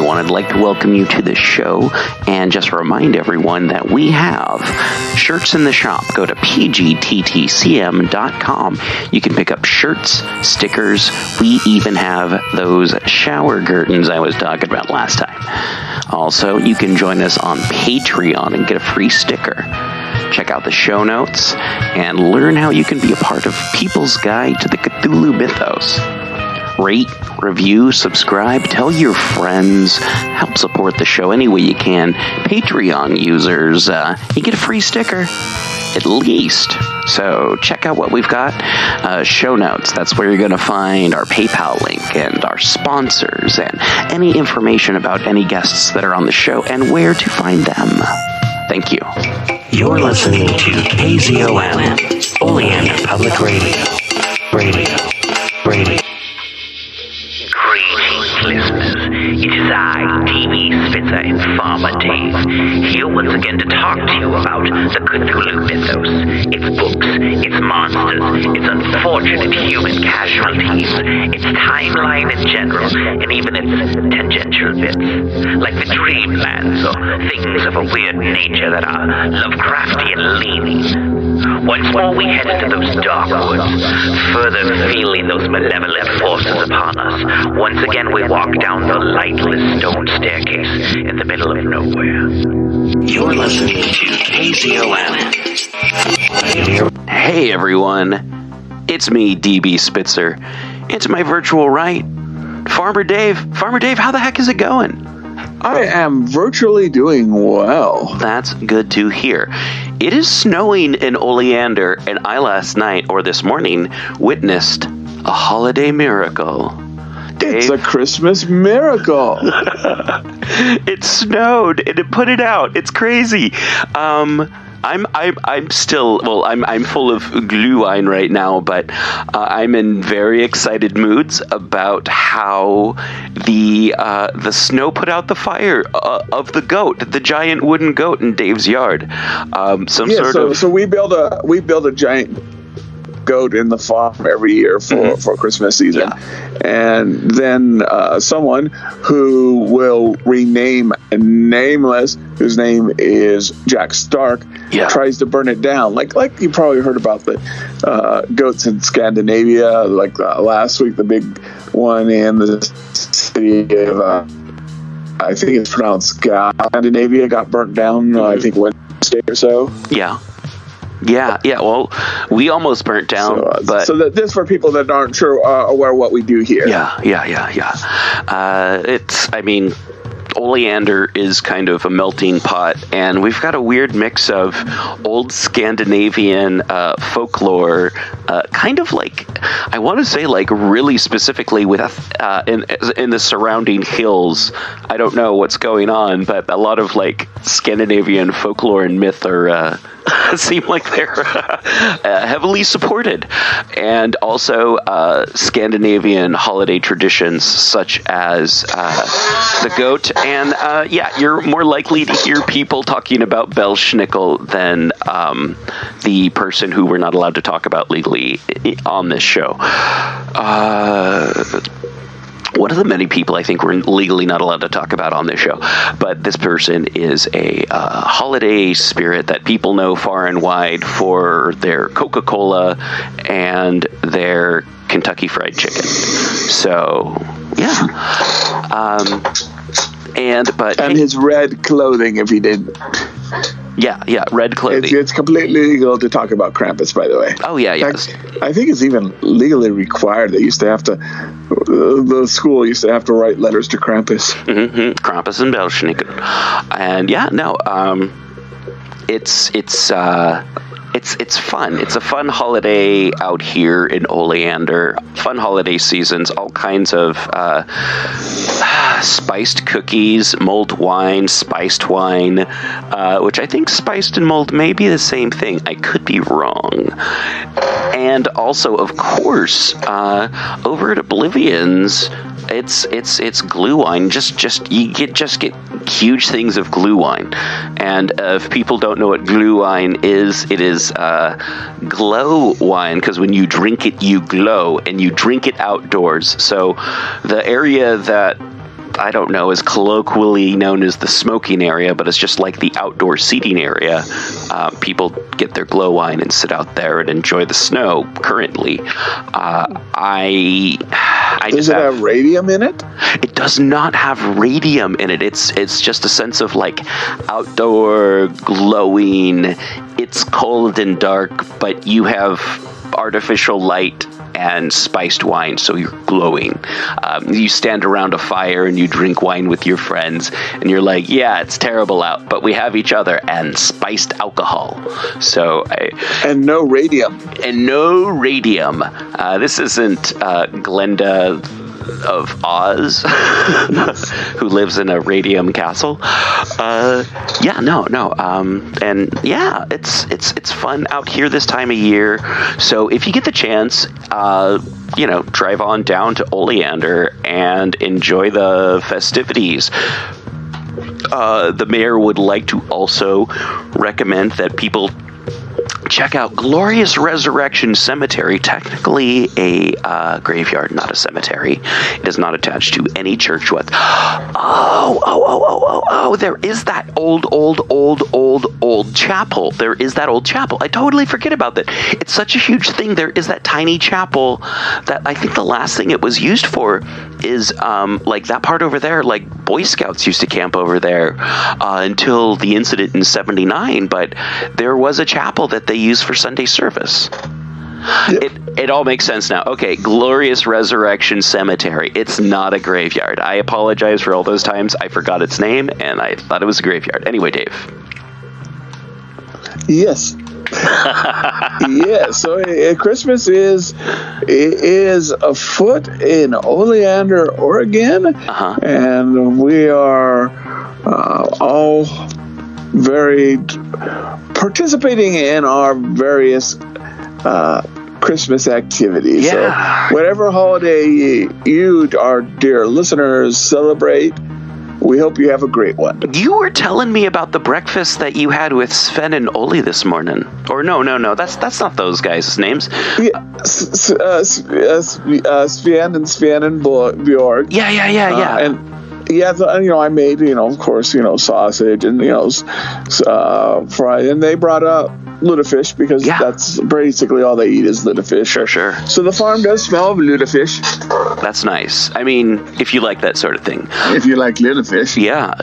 everyone. I'd like to welcome you to the show and just remind everyone that we have shirts in the shop. Go to pgttcm.com. You can pick up shirts, stickers. We even have those shower curtains I was talking about last time. Also, you can join us on Patreon and get a free sticker. Check out the show notes and learn how you can be a part of People's Guide to the Cthulhu Mythos. Rate, review, subscribe, tell your friends, help support the show any way you can. Patreon users, you get a free sticker, at least. So check out what we've got. Show notes, that's where you're going to find our PayPal link and our sponsors and any information about any guests that are on the show and where to find them. Thank you. You're listening to KZOM, Oleander Public Radio. Greetings, listeners. It is I, D.B. Spitzer, Informer Dave, here once again to talk to you about the Cthulhu mythos, its books, its monsters, its unfortunate human casualties, its timeline in general, and even its tangential bits, like the dreamlands or things of a weird nature that are Lovecraftian leaning. Once more we head into those dark woods, further feeling those malevolent forces upon us. Once again we walk down the lightless stone staircase in the middle of nowhere. You're listening to KZOM. Hey everyone, it's me, DB Spitzer. It's my virtual right, Farmer Dave. Farmer Dave, how the heck is it going? I am virtually doing well. That's good to hear. It is snowing in Oleander, and I last night, or this morning, witnessed a holiday miracle. Dave? It's a Christmas miracle. It snowed, and it put it out. It's crazy. I'm still, well, I'm full of glühwein right now, but I'm in very excited moods about how the snow put out the fire of the goat, the giant wooden goat in Dave's yard. So we build a giant goat in the farm every year for Christmas season, and then someone who will rename Nameless, whose name is Jack Stark, tries to burn it down. Like you probably heard about the goats in Scandinavia, like last week, the big one in the city of I think it's pronounced Scandinavia, got burnt down. I think Wednesday or so. Yeah. Well, we almost burnt down, so this for people that aren't sure aware what we do here. Oleander is kind of a melting pot, and we've got a weird mix of old Scandinavian folklore, kind of like, I want to say, like, really specifically with in the surrounding hills. I don't know what's going on, but a lot of like Scandinavian folklore and myth are seem like they're heavily supported, and also Scandinavian holiday traditions such as the goat. And you're more likely to hear people talking about Belschnickel than the person who we're not allowed to talk about legally on this show. One of the many people I think we're legally not allowed to talk about on this show, but this person is a holiday spirit that people know far and wide for their Coca-Cola and their Kentucky Fried Chicken. So, and his red clothing, if he didn't. Yeah, red clothing. It's completely legal to talk about Krampus, by the way. Oh, yeah. In fact, I think it's even legally required. They used to have to, the school used to have to write letters to Krampus. Mm-hmm. Krampus and Belschnickel. And it's fun. It's a fun holiday out here in Oleander. Fun holiday seasons, all kinds of spiced cookies, mulled wine, spiced wine, which I think spiced and mulled may be the same thing. I could be wrong. And also, of course, over at Oblivion's, it's glue wine. You get huge things of glue wine. And if people don't know what glue wine is, it is glow wine, because when you drink it, you glow, and you drink it outdoors. So the area that I don't know, is colloquially known as the smoking area, but it's just like the outdoor seating area. People get their glow wine and sit out there and enjoy the snow currently. Does it have radium in it? It does not have radium in it. It's just a sense of like outdoor glowing. It's cold and dark, but you have artificial light and spiced wine, so you're glowing. You stand around a fire and you drink wine with your friends, and you're like, yeah, it's terrible out, but we have each other and spiced alcohol. And no radium. This isn't Glenda of Oz, who lives in a radium castle. And yeah, it's fun out here this time of year. So if you get the chance, drive on down to Oleander and enjoy the festivities. The mayor would like to also recommend that people check out Glorious Resurrection Cemetery, technically a graveyard, not a cemetery. It is not attached to any church. There is that old chapel. There is that old chapel. I totally forget about that. It's such a huge thing. There is that tiny chapel that I think the last thing it was used for is like that part over there. Like Boy Scouts used to camp over there until the incident in '79, but there was a chapel that they used for Sunday service. Yep. It all makes sense now. Okay, Glorious Resurrection Cemetery. It's not a graveyard. I apologize for all those times I forgot its name and I thought it was a graveyard. Anyway, Dave. Yes. Yes. So Christmas is afoot in Oleander, Oregon, and we are all very participating in our various Christmas activities. Yeah. So whatever holiday you, our dear listeners, celebrate, we hope you have a great one. You were telling me about the breakfast that you had with Sven and Oli this morning. Or no, that's not those guys' names. Yeah, Sven and Bjorg. Yeah. And yeah, I made, of course, sausage and, fried. And they brought up lutefisk because that's basically all they eat is lutefisk. Sure. So the farm does smell of lutefisk. That's nice. I mean, if you like that sort of thing. If you like lutefisk. Yeah.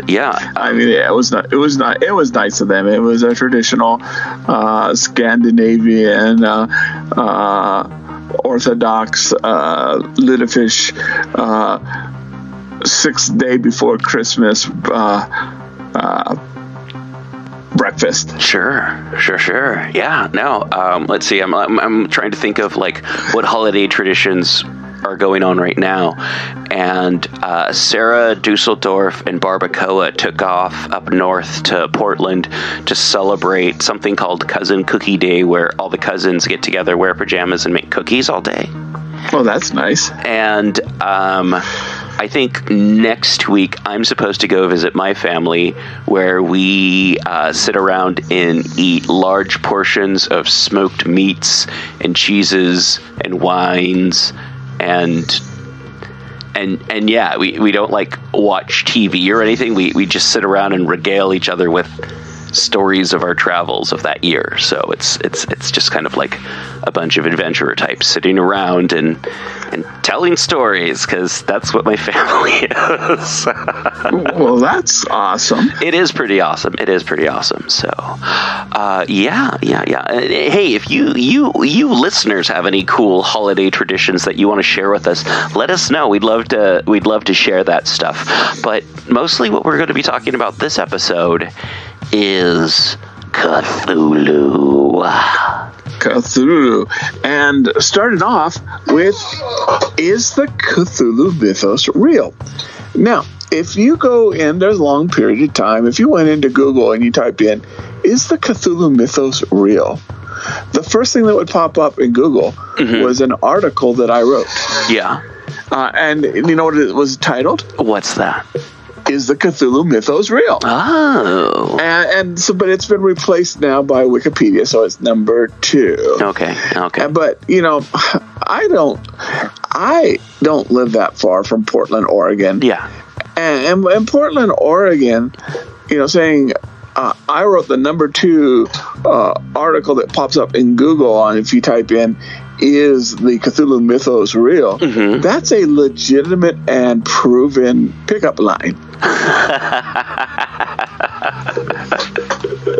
I mean, it was nice of them. It was a traditional Scandinavian Orthodox lutefisk 6th day before Christmas breakfast. Sure. Yeah. No. Let's see. I'm trying to think of like what holiday traditions are going on right now, and Sarah Dusseldorf and Barbacoa took off up north to Portland to celebrate something called Cousin Cookie Day, where all the cousins get together, wear pajamas, and make cookies all day. Oh, that's nice. And I think next week I'm supposed to go visit my family, where we sit around and eat large portions of smoked meats and cheeses and wines, and yeah, we don't like watch TV or anything. We just sit around and regale each other with stories of our travels of that year. So it's just kind of like a bunch of adventurer types sitting around and telling stories, because that's what my family is. Well, that's awesome. It is pretty awesome. So yeah. Hey, if you listeners have any cool holiday traditions that you want to share with us, let us know. We'd love to share that stuff. But mostly what we're going to be talking about this episode is Cthulhu. And started off with, is the Cthulhu mythos real? Now, if you go in, there's a long period of time, if you went into Google and you typed in, is the Cthulhu mythos real? The first thing that would pop up in Google was an article that I wrote. Yeah. And you know what it was titled? What's that? Is the Cthulhu mythos real? Oh. And so, but it's been replaced now by Wikipedia, so it's number 2. Okay. But I don't live that far from Portland, Oregon. Yeah. And in Portland, Oregon, saying I wrote the number 2 article that pops up in Google on if you type in, is the Cthulhu mythos real? Mm-hmm. That's a legitimate and proven pickup line.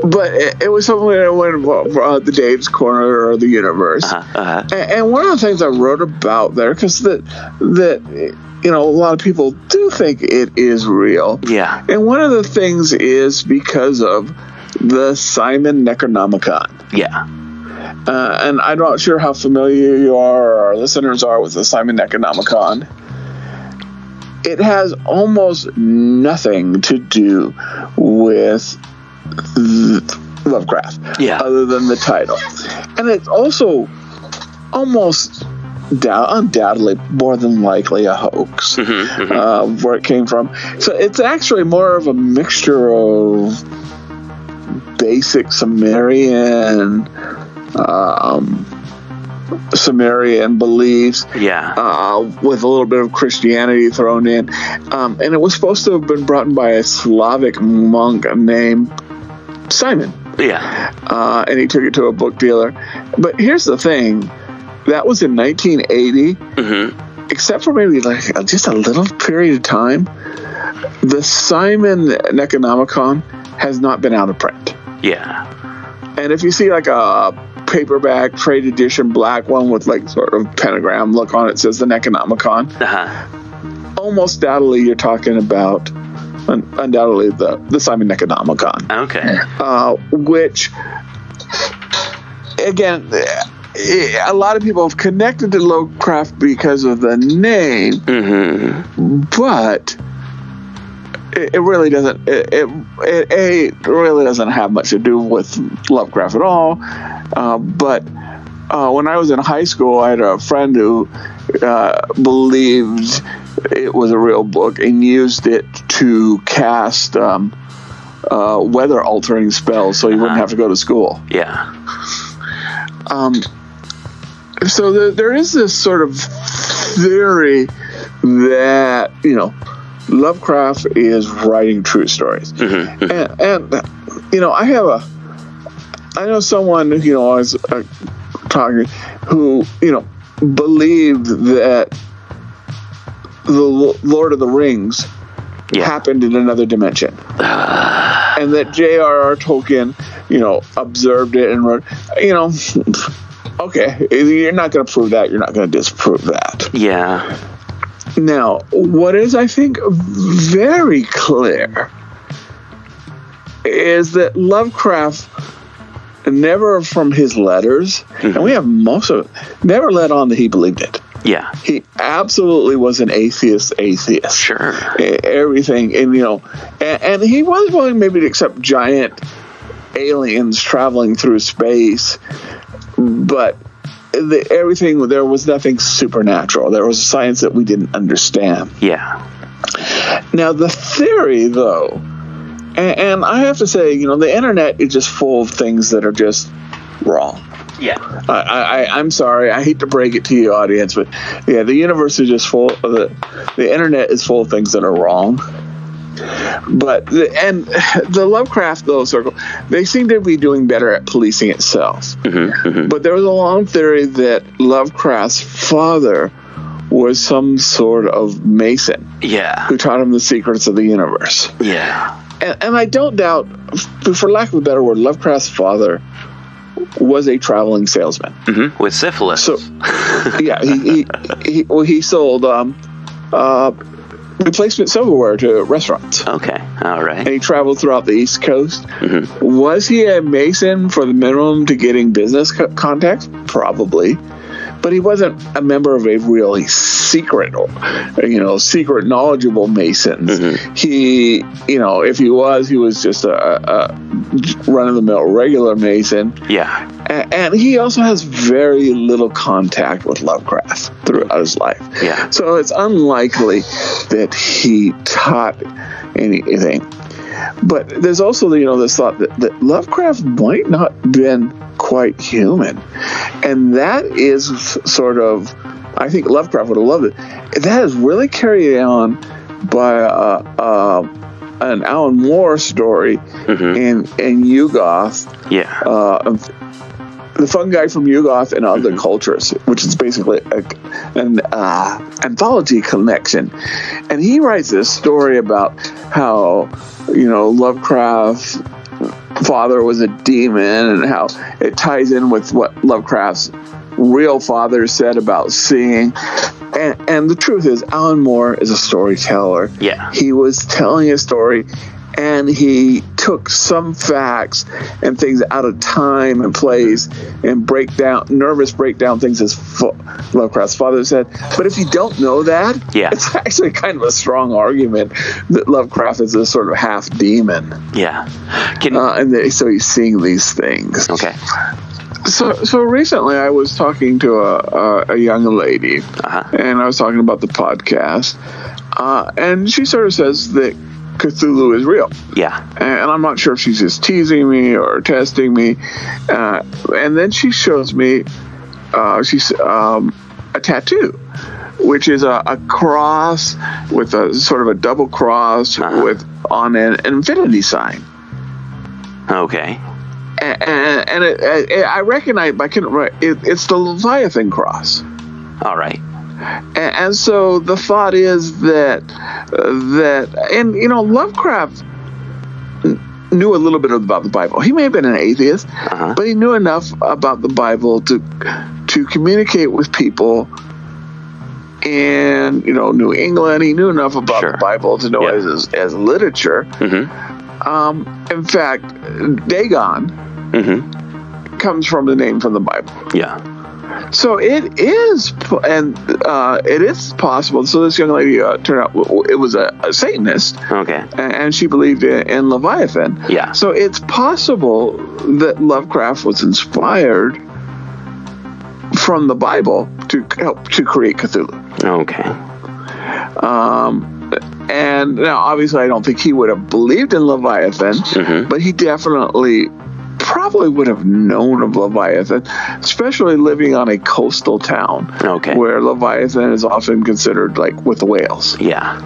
But it was something that went the Dave's Corner or the universe. And one of the things I wrote about there, because that a lot of people do think it is real. Yeah. And one of the things is because of the Simon Necronomicon. Yeah. And I'm not sure how familiar you are or our listeners are with the Simon Necronomicon. It has almost nothing to do with Lovecraft, other than the title. And it's also almost undoubtedly, more than likely, a hoax, where it came from. So it's actually more of a mixture of basic Sumerian beliefs, with a little bit of Christianity thrown in, and it was supposed to have been brought in by a Slavic monk named Simon. And he took it to a book dealer. But here's the thing: that was in 1980. Except for maybe just a little period of time, the Simon Necronomicon has not been out of print. And if you see a paperback trade edition black one with sort of pentagram look on it, says the Necronomicon, almost undoubtedly you're talking about undoubtedly the Simon Necronomicon. Which, again, a lot of people have connected to Lovecraft because of the name, but it really doesn't. It really doesn't have much to do with Lovecraft at all. But when I was in high school, I had a friend who believed it was a real book and used it to cast weather-altering spells, so he wouldn't have to go to school. So there is this sort of theory that Lovecraft is writing true stories, and I know someone I was talking who believed that the Lord of the Rings happened in another dimension, and that J.R.R. Tolkien observed it and wrote. Okay, you're not going to prove that. You're not going to disprove that. Now, what is, I think, very clear is that Lovecraft never, from his letters, and we have most of it, never let on that he believed it. He absolutely was an atheist. Sure. Everything, and and he was willing maybe to accept giant aliens traveling through space, but everything, there was nothing supernatural. There was a science that we didn't understand. Now, the theory, though, and I have to say, the internet is just full of things that are just wrong. I'm sorry. I hate to break it to you, audience, but the universe is just full of the internet is full of things that are wrong. But the Lovecraft circle, they seem to be doing better at policing itself. But there was a long theory that Lovecraft's father was some sort of Mason, who taught him the secrets of the universe. And I don't doubt, for lack of a better word, Lovecraft's father was a traveling salesman with syphilis. So he sold replacement silverware to restaurants. All right. And he traveled throughout the East Coast. Was he a Mason for the minimum to getting business contacts? Probably. But he wasn't a member of a really secret, secret knowledgeable Masons. He, if he was just a run-of-the-mill regular Mason. And he also has very little contact with Lovecraft throughout his life. So it's unlikely that he taught anything. But there's also, this thought that Lovecraft might not have been quite human. And that is sort of, I think Lovecraft would have loved it. That has really carried on by an Alan Moore story in Yugoth. Yeah. The fungi from Yugoth and other cultures, which is basically an anthology connection. And he writes this story about how, Lovecraft's father was a demon, and how it ties in with what Lovecraft's real father said about seeing. And the truth is, Alan Moore is a storyteller. Yeah. He was telling a story, and he took some facts and things out of time and place and nervous breakdown things, as Lovecraft's father said. But if you don't know that, it's actually kind of a strong argument that Lovecraft is a sort of half demon. Yeah. So he's seeing these things. Okay. So recently I was talking to a young lady, and I was talking about the podcast, and she sort of says that Cthulhu is real. Yeah. And I'm not sure if she's just teasing me or testing me. And then she shows me a tattoo, which is a cross with a sort of a double cross with on an infinity sign. Okay. And I recognize, but I couldn't write. It's the Leviathan cross. All right. And so the thought is that Lovecraft knew a little bit about the Bible. He may have been an atheist, but he knew enough about the Bible to communicate with people in New England. He knew enough about the Bible to know it as literature. In fact, Dagon comes from the name from the Bible. Yeah. So it is possible. So this young lady turned out it was a Satanist. Okay. And she believed in Leviathan. Yeah. So it's possible that Lovecraft was inspired from the Bible to help to create Cthulhu. Okay. And now, obviously, I don't think he would have believed in Leviathan, but he definitely probably would have known of Leviathan, especially living on a coastal town where Leviathan is often considered like with the whales. Yeah.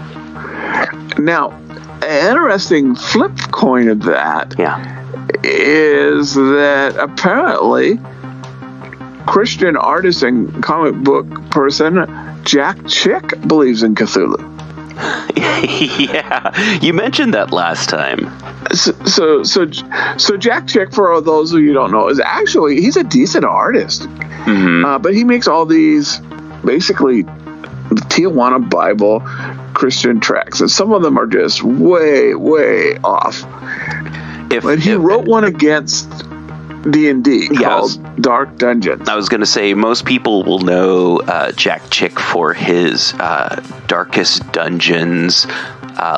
Now, an interesting flip coin of that is that apparently Christian artist and comic book person Jack Chick believes in Cthulhu. Yeah, you mentioned that last time. So Jack Chick, for those of you who don't know, is actually he's a decent artist, but he makes all these basically the Tijuana Bible Christian tracks, and some of them are just way off. But he wrote one against D&D called Dark Dungeons. I was going to say, most people will know Jack Chick for his Darkest Dungeons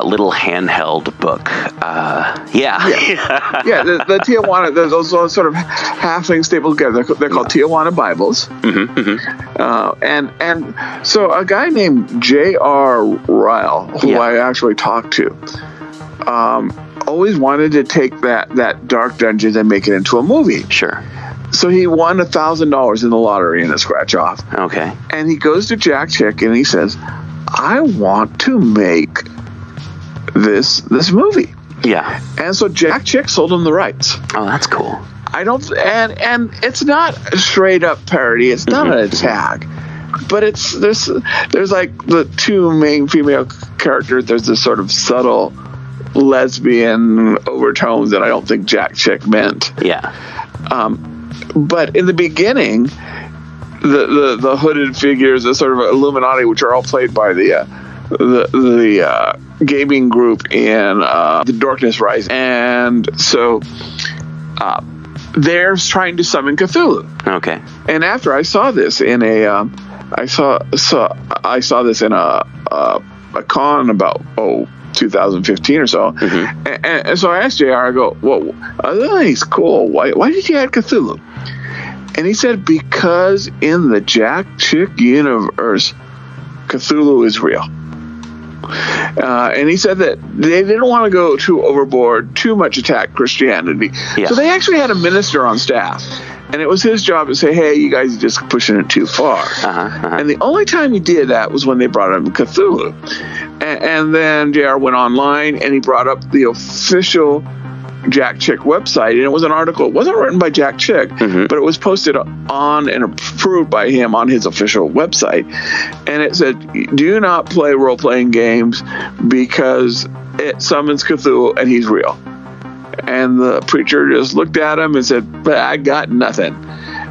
little handheld book. The Tijuana, those sort of half things stapled together. They're called Tijuana Bibles. And so a guy named J.R. Ryle, who I actually talked to, always wanted to take that Dark Dungeons and make it into a movie. Sure. So he won $1,000 in the lottery in a scratch off. Okay. And he goes to Jack Chick and he says, I want to make this movie. Yeah. And so Jack Chick sold him the rights. Oh, that's cool. And it's not a straight up parody. It's not an attack. But there's like the two main female characters. There's this sort of subtle lesbian overtones that I don't think Jack Chick meant. Yeah. But in the beginning, the hooded figures, the sort of Illuminati, which are all played by the gaming group in The Darkness Rising, and so they're trying to summon Cthulhu. Okay. And after I saw this in I saw this in a con about 2015 or so, and so I asked JR, I go, well, he's cool. Why did you add Cthulhu? And he said, because in the Jack Chick universe, Cthulhu is real. And he said that they didn't want to go too overboard, too much attack Christianity. Yeah. So they actually had a minister on staff. And it was his job to say, hey, you guys are just pushing it too far. And the only time he did that was when they brought him Cthulhu. And then JR went online and he brought up the official Jack Chick website, and it was an article. It wasn't written by Jack Chick, but it was posted on and approved by him on his official website. And it said, do not play role-playing games because it summons Cthulhu and he's real. And the preacher just looked at him and said, but I got nothing.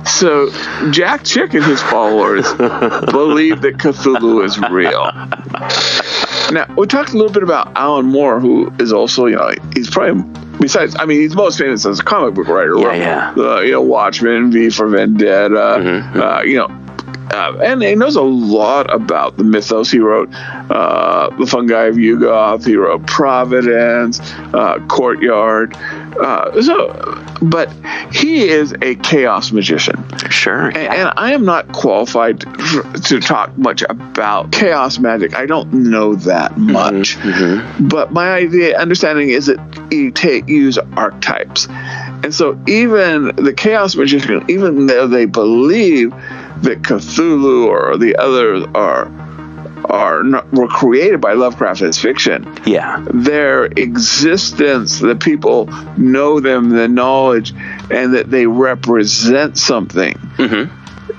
So Jack Chick and his followers believe that Cthulhu is real. Now, we talked a little bit about Alan Moore, who is also, he's probably, besides, he's most famous as a comic book writer. Watchmen, V for Vendetta, and he knows a lot about the mythos. He wrote The Fungi of Yugoth. He wrote Providence, Courtyard. But he is a chaos magician. Sure. And I am not qualified to talk much about chaos magic. I don't know that much. But my understanding is that you use archetypes. And so even the chaos magician, even though they believe that Cthulhu or the others were created by Lovecraft as fiction. Yeah. Their existence, the people know them, the knowledge, and that they represent something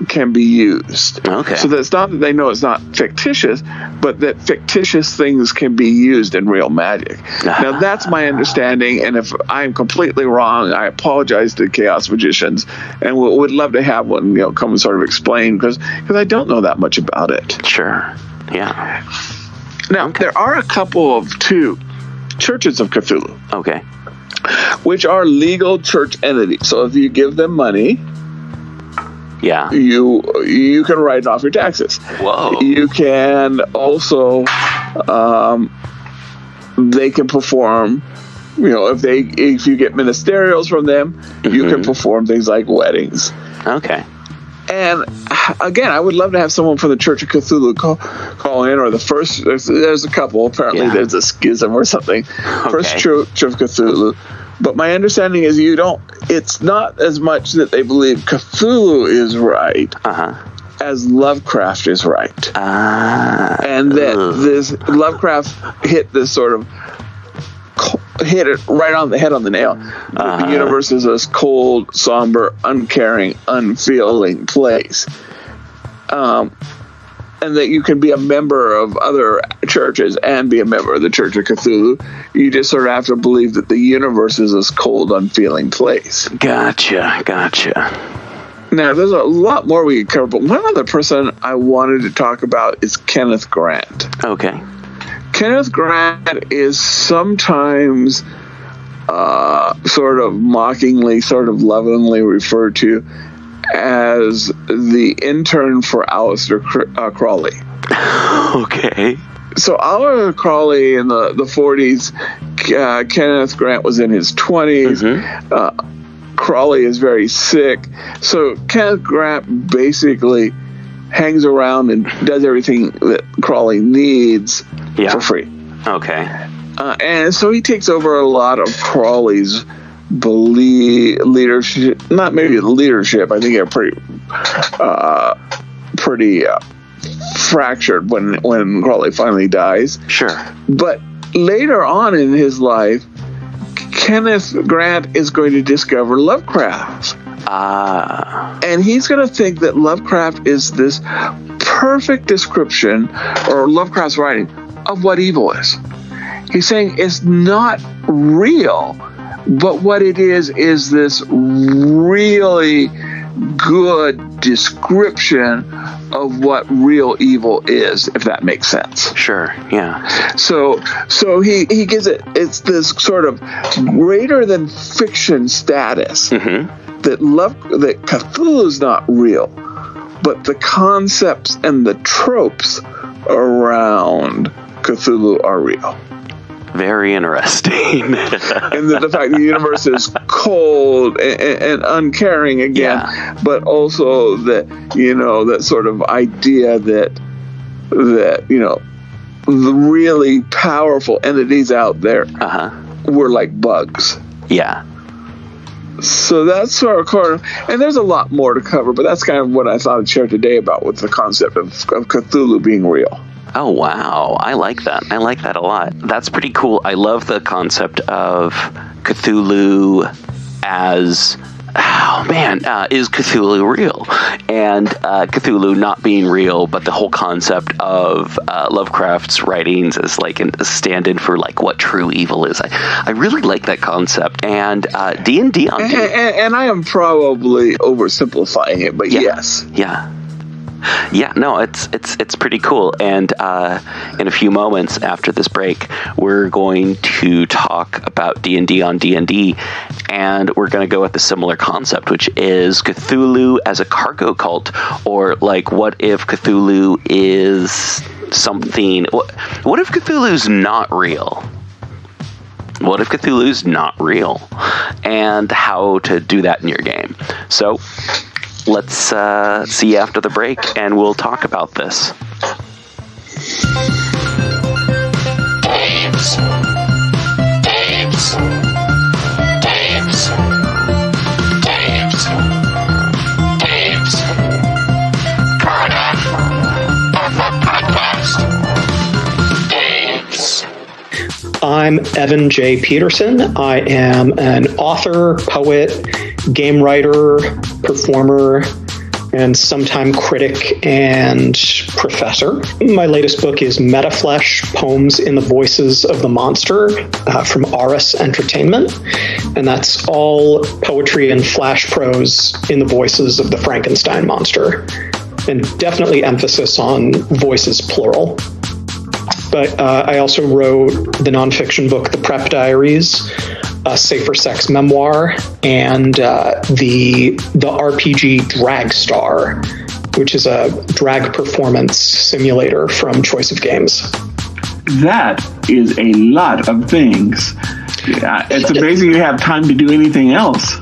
can be used. Okay. So that's not that they know it's not fictitious, but that fictitious things can be used in real magic. Now that's my understanding, and if I'm completely wrong, I apologize to chaos magicians, and would love to have one come and sort of explain, because I don't know that much about it. Sure. Yeah. Now, there are a couple of two churches of Cthulhu. Okay. Which are legal church entities. So if you give them money, you can write it off your taxes. Whoa. You can also, they can perform, if you get ministerials from them, you can perform things like weddings. Okay. And again, I would love to have someone from the Church of Cthulhu call in, or the first. There's a couple. Apparently, there's a schism or something. Okay. First Church of Cthulhu. But my understanding is it's not as much that they believe Cthulhu is right as Lovecraft is right, and that this Lovecraft hit it right on the head on the nail. The universe is this cold, somber, uncaring, unfeeling place. And that you can be a member of other churches and be a member of the Church of Cthulhu. You just sort of have to believe that the universe is this cold, unfeeling place. Gotcha. Now, there's a lot more we could cover, but one other person I wanted to talk about is Kenneth Grant. Okay. Kenneth Grant is sometimes sort of mockingly, sort of lovingly referred to as the intern for Aleister Crowley. Okay. So Aleister Crowley in the 40s, Kenneth Grant was in his 20s. Crowley is very sick. So Kenneth Grant basically hangs around and does everything that Crowley needs for free. Okay. And so he takes over a lot of Crowley's leadership, not maybe leadership. I think they're pretty fractured when Crowley finally dies. Sure. But later on in his life, Kenneth Grant is going to discover Lovecraft. And he's going to think that Lovecraft is this perfect description, or Lovecraft's writing, of what evil is. He's saying it's not real, but what it is this really good description of what real evil is, if that makes sense. Sure, yeah. So he gives it's this sort of greater than fiction status that Cthulhu is not real, but the concepts and the tropes around Cthulhu are real. Very interesting. And the fact the universe is cold and uncaring again, but also that sort of idea that the really powerful entities out there were like bugs. Yeah. So that's sort of, and there's a lot more to cover, but that's kind of what I thought I'd share today about with the concept of Cthulhu being real. Oh, wow. I like that. I like that a lot. That's pretty cool. I love the concept of Cthulhu as... Oh, man, is Cthulhu real? And Cthulhu not being real, but the whole concept of Lovecraft's writings as like a stand-in for like what true evil is. I really like that concept. And D&D on D. And I am probably oversimplifying it, but yes. Yeah, no, it's pretty cool. And in a few moments after this break, we're going to talk about D&D on D&D, and we're going to go with a similar concept, which is Cthulhu as a cargo cult, or like, what if Cthulhu is something? What if Cthulhu's not real? What if Cthulhu's not real? And how to do that in your game. So let's see you after the break, and we'll talk about this. I'm Evan J. Peterson. I am an author, poet, game writer, performer, and sometime critic and professor. My latest book is Metaflesh, Poems in the Voices of the Monster, from Aris Entertainment. And that's all poetry and flash prose in the voices of the Frankenstein monster. And definitely emphasis on voices plural. But I also wrote the nonfiction book, The Prep Diaries, a safer sex memoir, and the RPG Dragstar, which is a drag performance simulator from Choice of Games. That is a lot of things. It's amazing you have time to do anything else.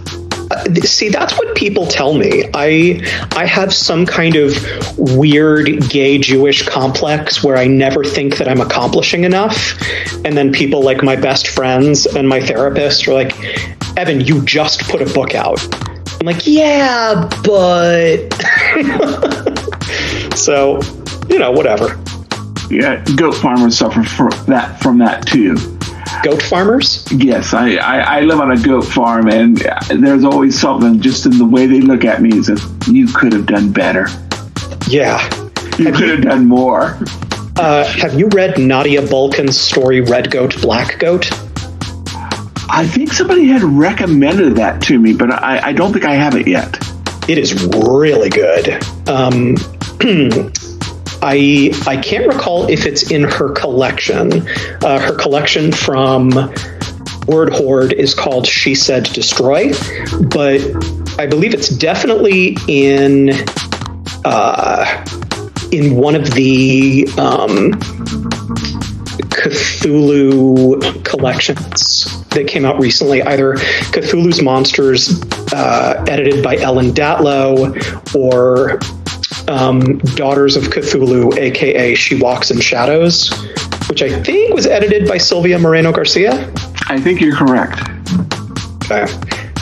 See, that's what people tell me. I have some kind of weird gay Jewish complex where I never think that I'm accomplishing enough. And then people like my best friends and my therapist are like, Evan, you just put a book out. I'm like, yeah, but... So, whatever. Yeah, goat farmers suffer from that too. Goat farmers? Yes, I live on a goat farm, and there's always something just in the way they look at me as if you could have done better. Yeah. You could have done more. Have you read Nadia Bulkin's story, Red Goat, Black Goat? I think somebody had recommended that to me, but I don't think I have it yet. It is really good. I can't recall if it's in her collection. Her collection from Word Horde is called She Said Destroy, but I believe it's definitely in one of the Cthulhu collections that came out recently, either Cthulhu's Monsters, edited by Ellen Datlow, or Daughters of Cthulhu, aka She Walks in Shadows, which I think was edited by Sylvia Moreno Garcia. I think you're correct. Okay.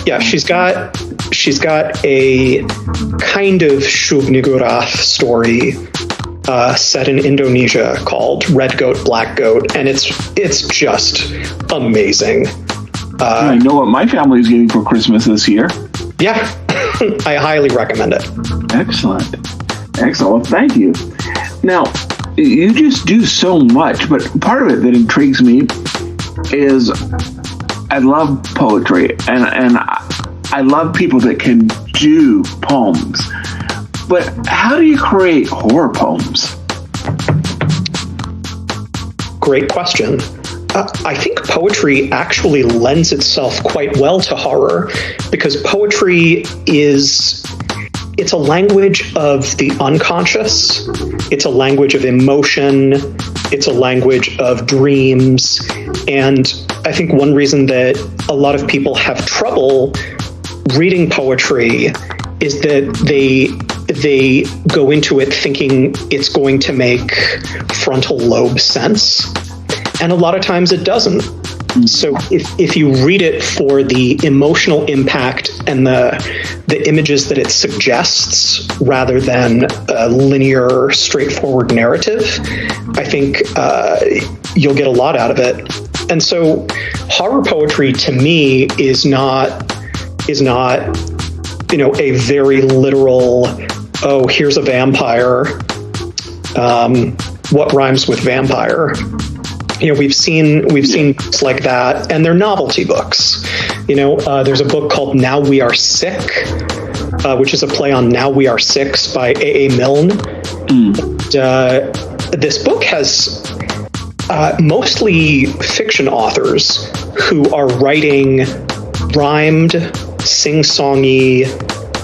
Yeah, she's got a kind of Shub Nigurath story set in Indonesia called Red Goat, Black Goat, and it's just amazing. I know what my family is getting for Christmas this year. Yeah, I highly recommend it. Excellent. Well, thank you. Now, you just do so much, but part of it that intrigues me is I love poetry, and I love people that can do poems. But how do you create horror poems? Great question. I think poetry actually lends itself quite well to horror, because poetry it's a language of the unconscious. It's a language of emotion. It's a language of dreams. And I think one reason that a lot of people have trouble reading poetry is that they go into it thinking it's going to make frontal lobe sense. And a lot of times it doesn't. So if you read it for the emotional impact and the images that it suggests, rather than a linear, straightforward narrative, I think you'll get a lot out of it. And so horror poetry to me is not a very literal, oh, here's a vampire, what rhymes with vampire. We've seen books like that, and they're novelty books. There's a book called Now We Are Sick, which is a play on Now We Are Six by A.A. Milne. This book has mostly fiction authors who are writing rhymed, sing-songy,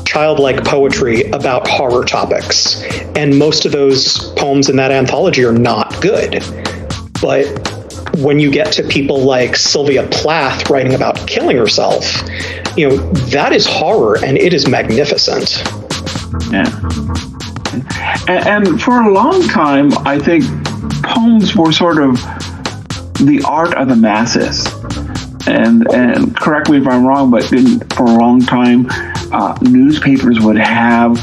childlike poetry about horror topics. And most of those poems in that anthology are not good. But when you get to people like Sylvia Plath writing about killing herself, that is horror, and it is magnificent. Yeah. And for a long time, I think poems were sort of the art of the masses. And correct me if I'm wrong, but for a long time, newspapers would have,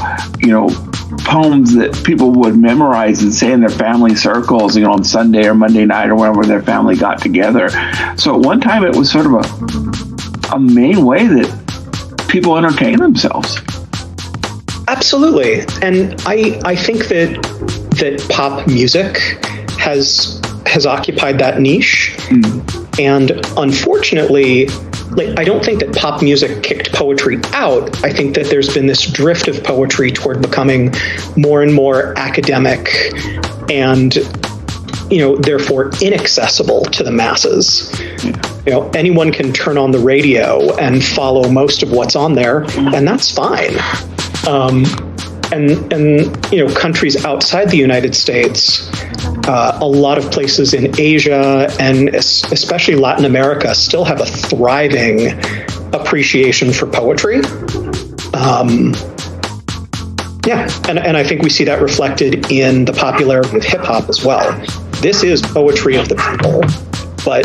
poems that people would memorize and say in their family circles, on Sunday or Monday night or whenever their family got together. So at one time it was sort of a main way that people entertain themselves. Absolutely. And I think that pop music has occupied that niche. And unfortunately, I don't think that pop music kicked poetry out. I think that there's been this drift of poetry toward becoming more and more academic and, therefore inaccessible to the masses. Anyone can turn on the radio and follow most of what's on there, and that's fine. And countries outside the United States, a lot of places in Asia and especially Latin America still have a thriving appreciation for poetry. And I think we see that reflected in the popularity of hip hop as well. This is poetry of the people. But,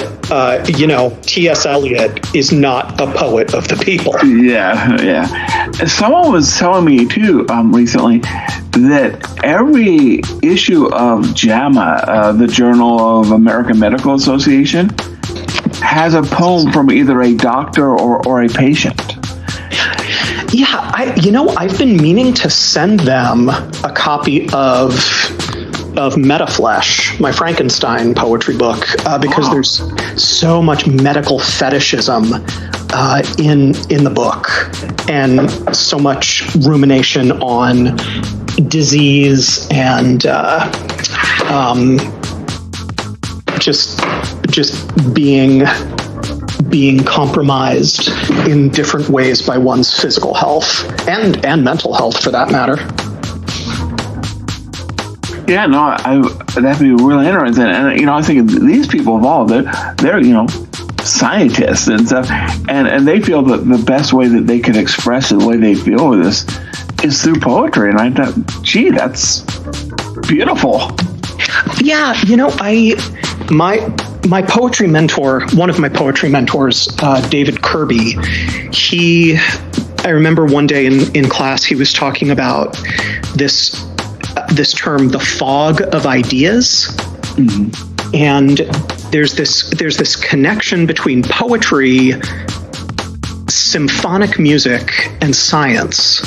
T.S. Eliot is not a poet of the people. Yeah. Someone was telling me, too, recently, that every issue of JAMA, the Journal of American Medical Association, has a poem from either a doctor or a patient. Yeah, I've been meaning to send them a copy of Metaflesh, my Frankenstein poetry book, because there's so much medical fetishism in the book, and so much rumination on disease and just being compromised in different ways by one's physical health and mental health, for that matter. Yeah, no, that'd be really interesting. And, I think these people involved, they're scientists and stuff, and they feel that the best way that they can express the way they feel with this is through poetry. And I thought, gee, that's beautiful. Yeah, my poetry mentor, one of my poetry mentors, David Kirby, I remember one day in class, he was talking about this term, the fog of ideas. Mm-hmm. And there's this connection between poetry, symphonic music, and science,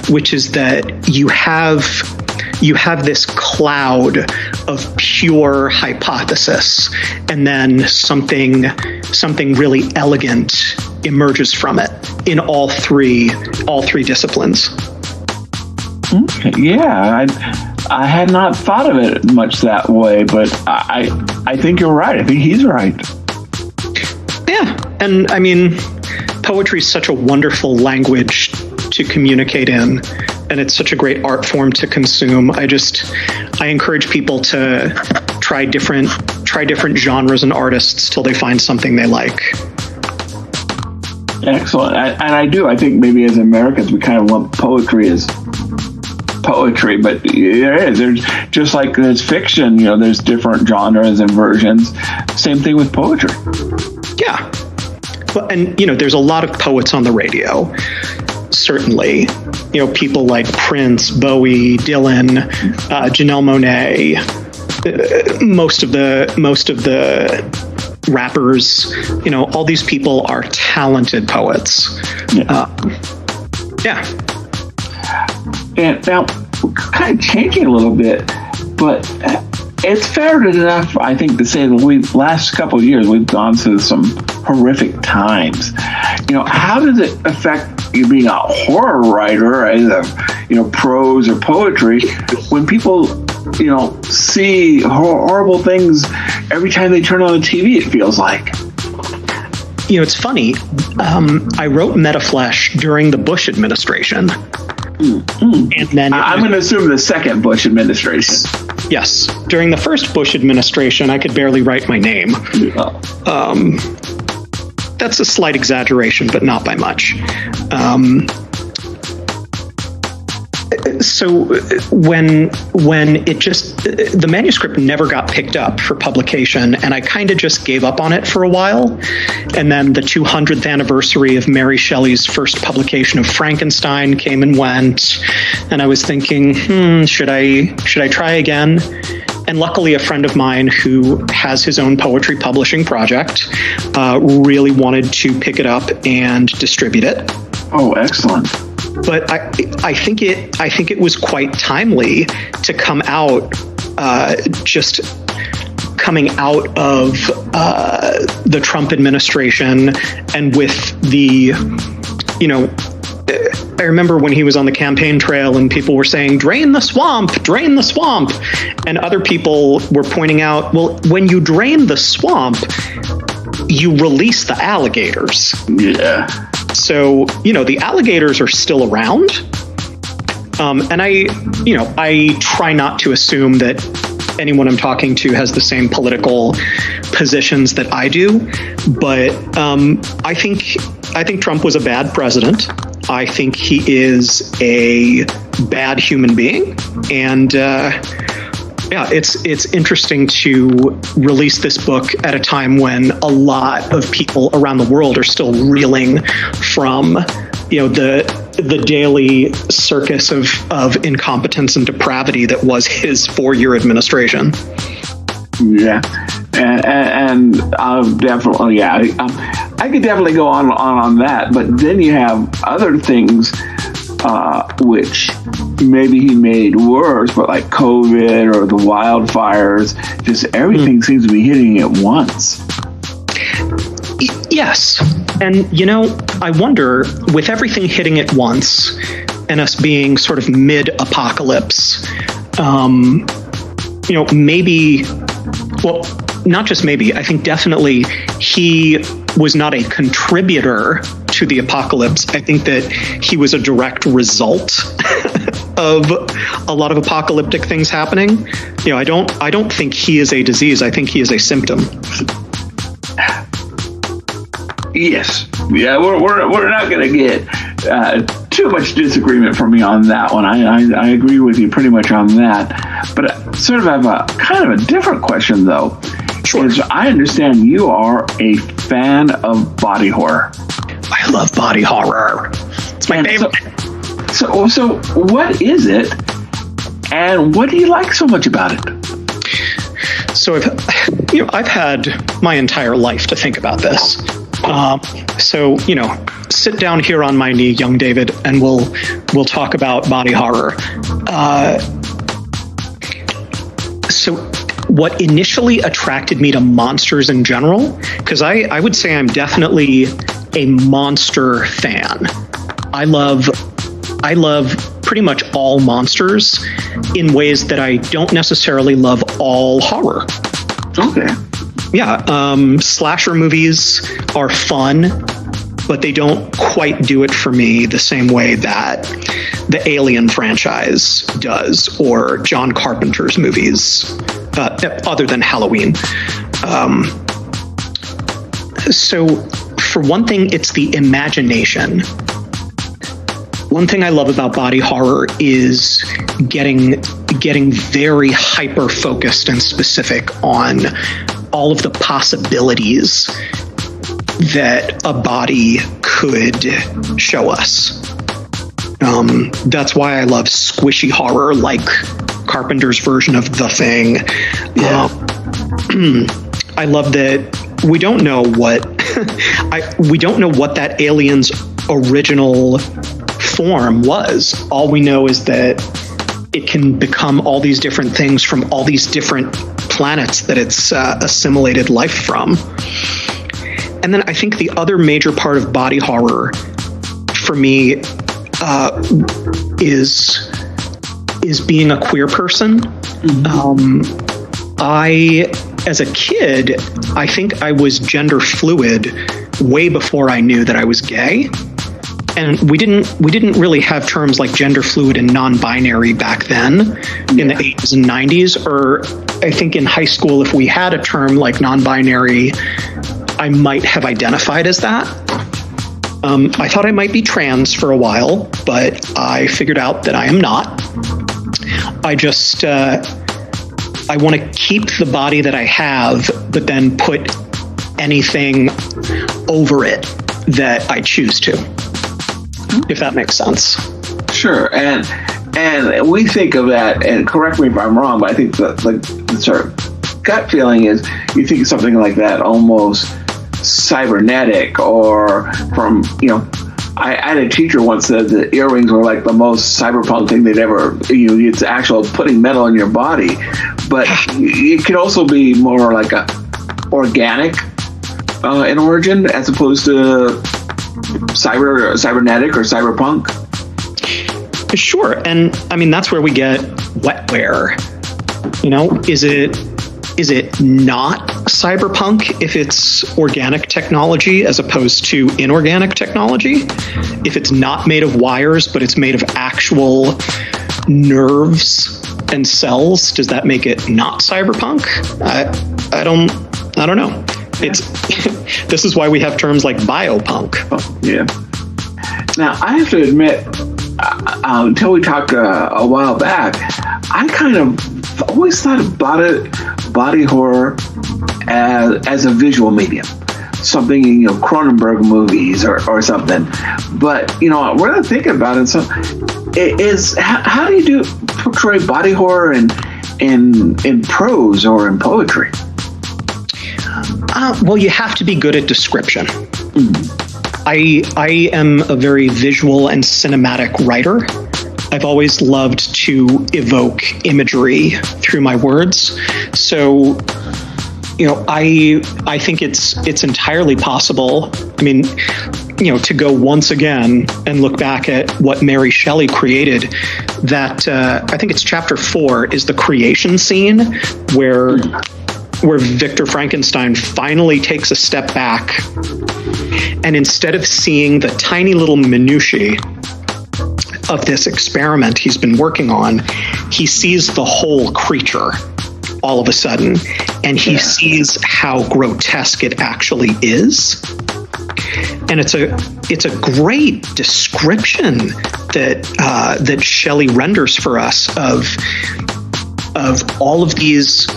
which is that you have this cloud of pure hypothesis, and then something really elegant emerges from it in all three disciplines. Okay, yeah, I had not thought of it much that way, but I think you're right. I think he's right. Yeah, and I mean, poetry is such a wonderful language to communicate in, and it's such a great art form to consume. I encourage people to try different genres and artists till they find something they like. Excellent. And I do. I think maybe as Americans, we kind of lump poetry as poetry, but there's just like there's fiction, there's different genres and versions. Same thing with poetry. Yeah. Well, and, there's a lot of poets on the radio, certainly. People like Prince, Bowie, Dylan, Janelle Monáe, most of the rappers, all these people are talented poets. Yeah. And now, kind of changing a little bit, but it's fair enough, I think, to say that last couple of years we've gone through some horrific times. How does it affect you being a horror writer, either prose or poetry, when people see horrible things every time they turn on the TV? It feels like. It's funny. I wrote Metaflesh during the Bush administration. And then I'm going to assume the second Bush administration. Yes. During the first Bush administration, I could barely write my name. That's a slight exaggeration, but not by much. So when the manuscript never got picked up for publication, and I kind of just gave up on it for a while, and then the 200th anniversary of Mary Shelley's first publication of Frankenstein came and went, and I was thinking, should I try again? And luckily, a friend of mine who has his own poetry publishing project really wanted to pick it up and distribute it. Oh, excellent. But I think it was quite timely to come out, just coming out of the Trump administration, and with the, I remember when he was on the campaign trail and people were saying, drain the swamp, and other people were pointing out, well, when you drain the swamp, you release the alligators. Yeah. So, the alligators are still around. And I try not to assume that anyone I'm talking to has the same political positions that I do. But I think Trump was a bad president. I think he is a bad human being. And it's interesting to release this book at a time when a lot of people around the world are still reeling from, the daily circus of incompetence and depravity that was his 4-year administration. Yeah, and definitely, I could definitely go on that. But then you have other things which maybe he made worse, but like COVID or the wildfires, just everything seems to be hitting at once. Yes. And, I wonder, with everything hitting at once and us being sort of mid-apocalypse, maybe, well, not just maybe, I think definitely he was not a contributor to the apocalypse. I think that he was a direct result of a lot of apocalyptic things happening. I don't think he is a disease. I think he is a symptom. Yes. Yeah, we're not going to get too much disagreement from me on that one. I agree with you pretty much on that. But I sort of have a kind of a different question, though. Sure. I understand you are a fan of body horror. I love body horror. It's my favorite. So what is it, and what do you like so much about it? So I've had my entire life to think about this. So sit down here on my knee, young David, and we'll talk about body horror. So what initially attracted me to monsters in general, because I would say I'm definitely a monster fan. I love pretty much all monsters in ways that I don't necessarily love all horror. Okay. Yeah, slasher movies are fun, but they don't quite do it for me the same way that the Alien franchise does, or John Carpenter's movies, other than Halloween. So, for one thing, it's the imagination. One thing I love about body horror is getting very hyper-focused and specific on all of the possibilities that a body could show us. That's why I love squishy horror, like Carpenter's version of The Thing. Yeah. I love that we don't know what we don't know what that alien's original form was. All we know is that it can become all these different things from all these different planets that it's assimilated life from. And then I think the other major part of body horror for me is being a queer person. As a kid, I think I was gender fluid way before I knew that I was gay. And we didn't really have terms like gender fluid and non-binary back then in the 80s and 90s. Or I think in high school, if we had a term like non-binary, I might have identified as that. I thought I might be trans for a while, but I figured out that I am not. I just I want to keep the body that I have, but then put anything over it that I choose to, if that makes sense. Sure, and we think of that, and correct me if I'm wrong, but I think the sort of gut feeling is you think of something like that almost cybernetic, or from, I had a teacher once said that earrings were like the most cyberpunk thing they'd ever, it's actual putting metal in your body, but it could also be more like a organic in origin as opposed to cybernetic or cyberpunk. Sure, and I mean that's where we get wetware. Is it not cyberpunk if it's organic technology as opposed to inorganic technology? If it's not made of wires, but it's made of actual nerves and cells, does that make it not cyberpunk? I don't know. This is why we have terms like biopunk. Oh, yeah. Now, I have to admit, until we talked a while back, I kind of always thought about body horror as a visual medium, something in Cronenberg movies or something. But we're not thinking about it. So, how do you portray body horror in prose or in poetry? Well, you have to be good at description. I am a very visual and cinematic writer. I've always loved to evoke imagery through my words. So, I think it's entirely possible. I mean, to go once again and look back at what Mary Shelley created, that I think it's chapter 4 is the creation scene where Victor Frankenstein finally takes a step back, and instead of seeing the tiny little minutiae of this experiment he's been working on, he sees the whole creature all of a sudden, and he sees how grotesque it actually is. And it's a great description that Shelley renders for us of all of these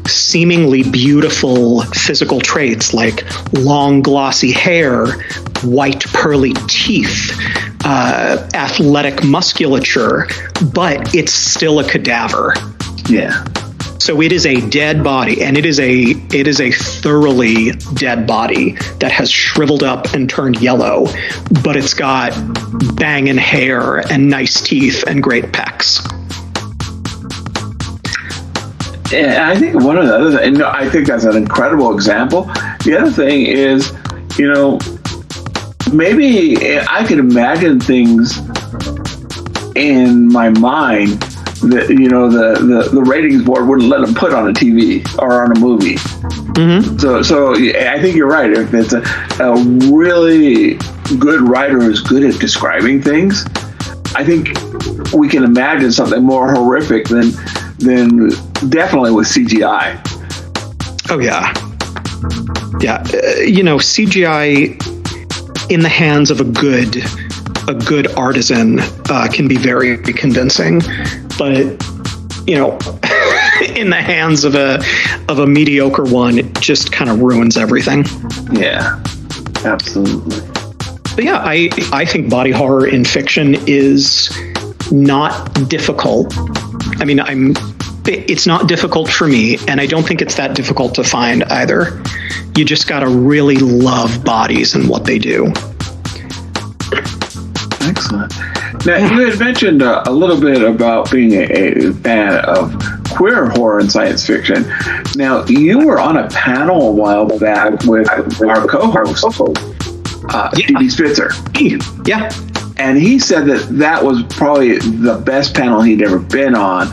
seemingly beautiful physical traits like long glossy hair, white pearly teeth, athletic musculature, but it's still a cadaver. Yeah. So it is a dead body, and it is a thoroughly dead body that has shriveled up and turned yellow, but it's got banging hair and nice teeth and great pecs. Yeah, I think one of the other things, I think that's an incredible example. The other thing is, maybe I could imagine things in my mind that, the ratings board wouldn't let them put on a TV or on a movie. Mm-hmm. So I think you're right. If it's a really good writer who's good at describing things, I think we can imagine something more horrific than definitely with CGI. Oh yeah. CGI in the hands of a good artisan can be very convincing, but in the hands of a mediocre one, it just kind of ruins everything. Yeah. Absolutely. But yeah, I think body horror in fiction is not difficult. I mean, it's not difficult for me, and I don't think it's that difficult to find either. You just gotta really love bodies and what they do. Excellent. Now, you had mentioned a little bit about being a fan of queer horror and science fiction. Now, you were on a panel a while back with our co-host, D.B. Spitzer. Yeah. And he said that was probably the best panel he'd ever been on,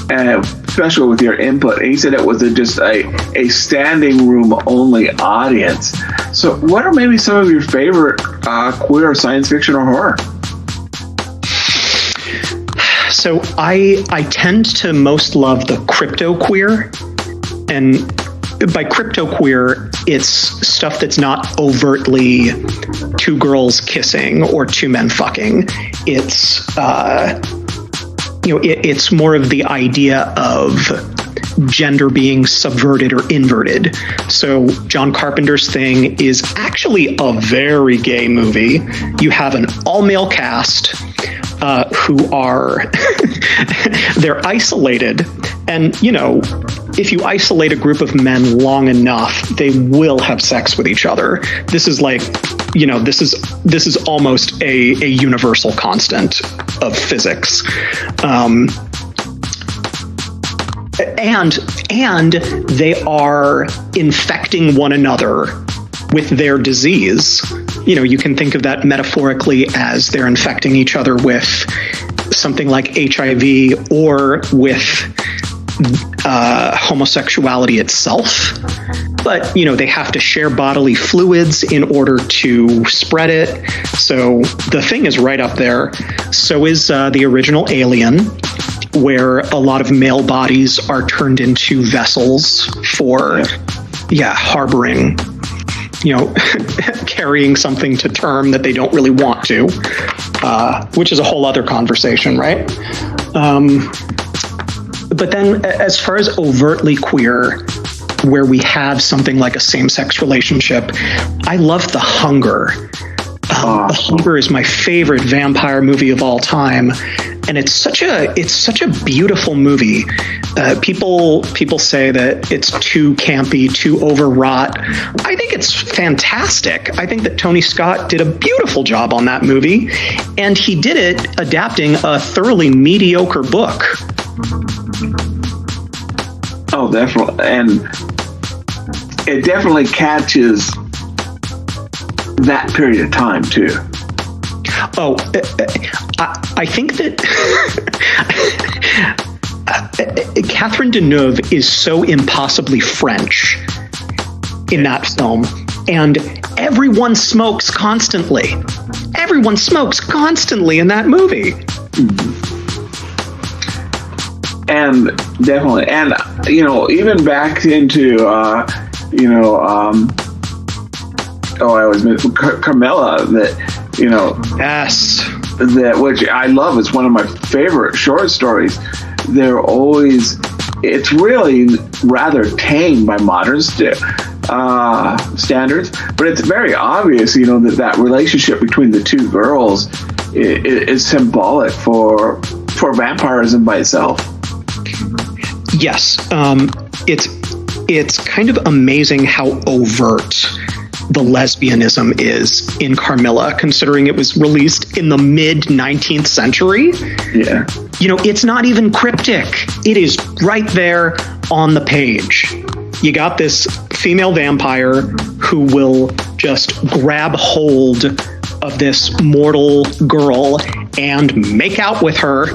and especially with your input. And he said it was just a standing room only audience. So what are maybe some of your favorite queer science fiction or horror? So I tend to most love the crypto queer, and by crypto queer, it's stuff that's not overtly two girls kissing or two men fucking. It's it's more of the idea of gender being subverted or inverted. So John Carpenter's Thing is actually a very gay movie. You have an all-male cast who are they're isolated, and if you isolate a group of men long enough, they will have sex with each other. This is like, this is almost a universal constant of physics. And they are infecting one another with their disease. You can think of that metaphorically as they're infecting each other with something like HIV or with homosexuality itself. But, they have to share bodily fluids in order to spread it. So the Thing is right up there. So is the original Alien, where a lot of male bodies are turned into vessels for, harboring, carrying something to term that they don't really want to, which is a whole other conversation, right? But then as far as overtly queer, where we have something like a same-sex relationship, I love The Hunger. The Hunger is my favorite vampire movie of all time, and it's such a beautiful movie. People say that it's too campy, too overwrought. I think it's fantastic. I think that Tony Scott did a beautiful job on that movie, and he did it adapting a thoroughly mediocre book. Oh, definitely. And it definitely catches that period of time, too. Oh, I think that Catherine Deneuve is so impossibly French in that film. And everyone smokes constantly. Everyone smokes constantly in that movie. Mm-hmm. And definitely, and even back into I always miss Carmilla, that yes, that, which I love, is one of my favorite short stories. It's really rather tame by modern standards, but it's very obvious that relationship between the two girls is symbolic for vampirism by itself. Yes, it's kind of amazing how overt the lesbianism is in Carmilla, considering it was released in the mid-19th century. Yeah. It's not even cryptic. It is right there on the page. You got this female vampire who will just grab hold of this mortal girl and make out with her.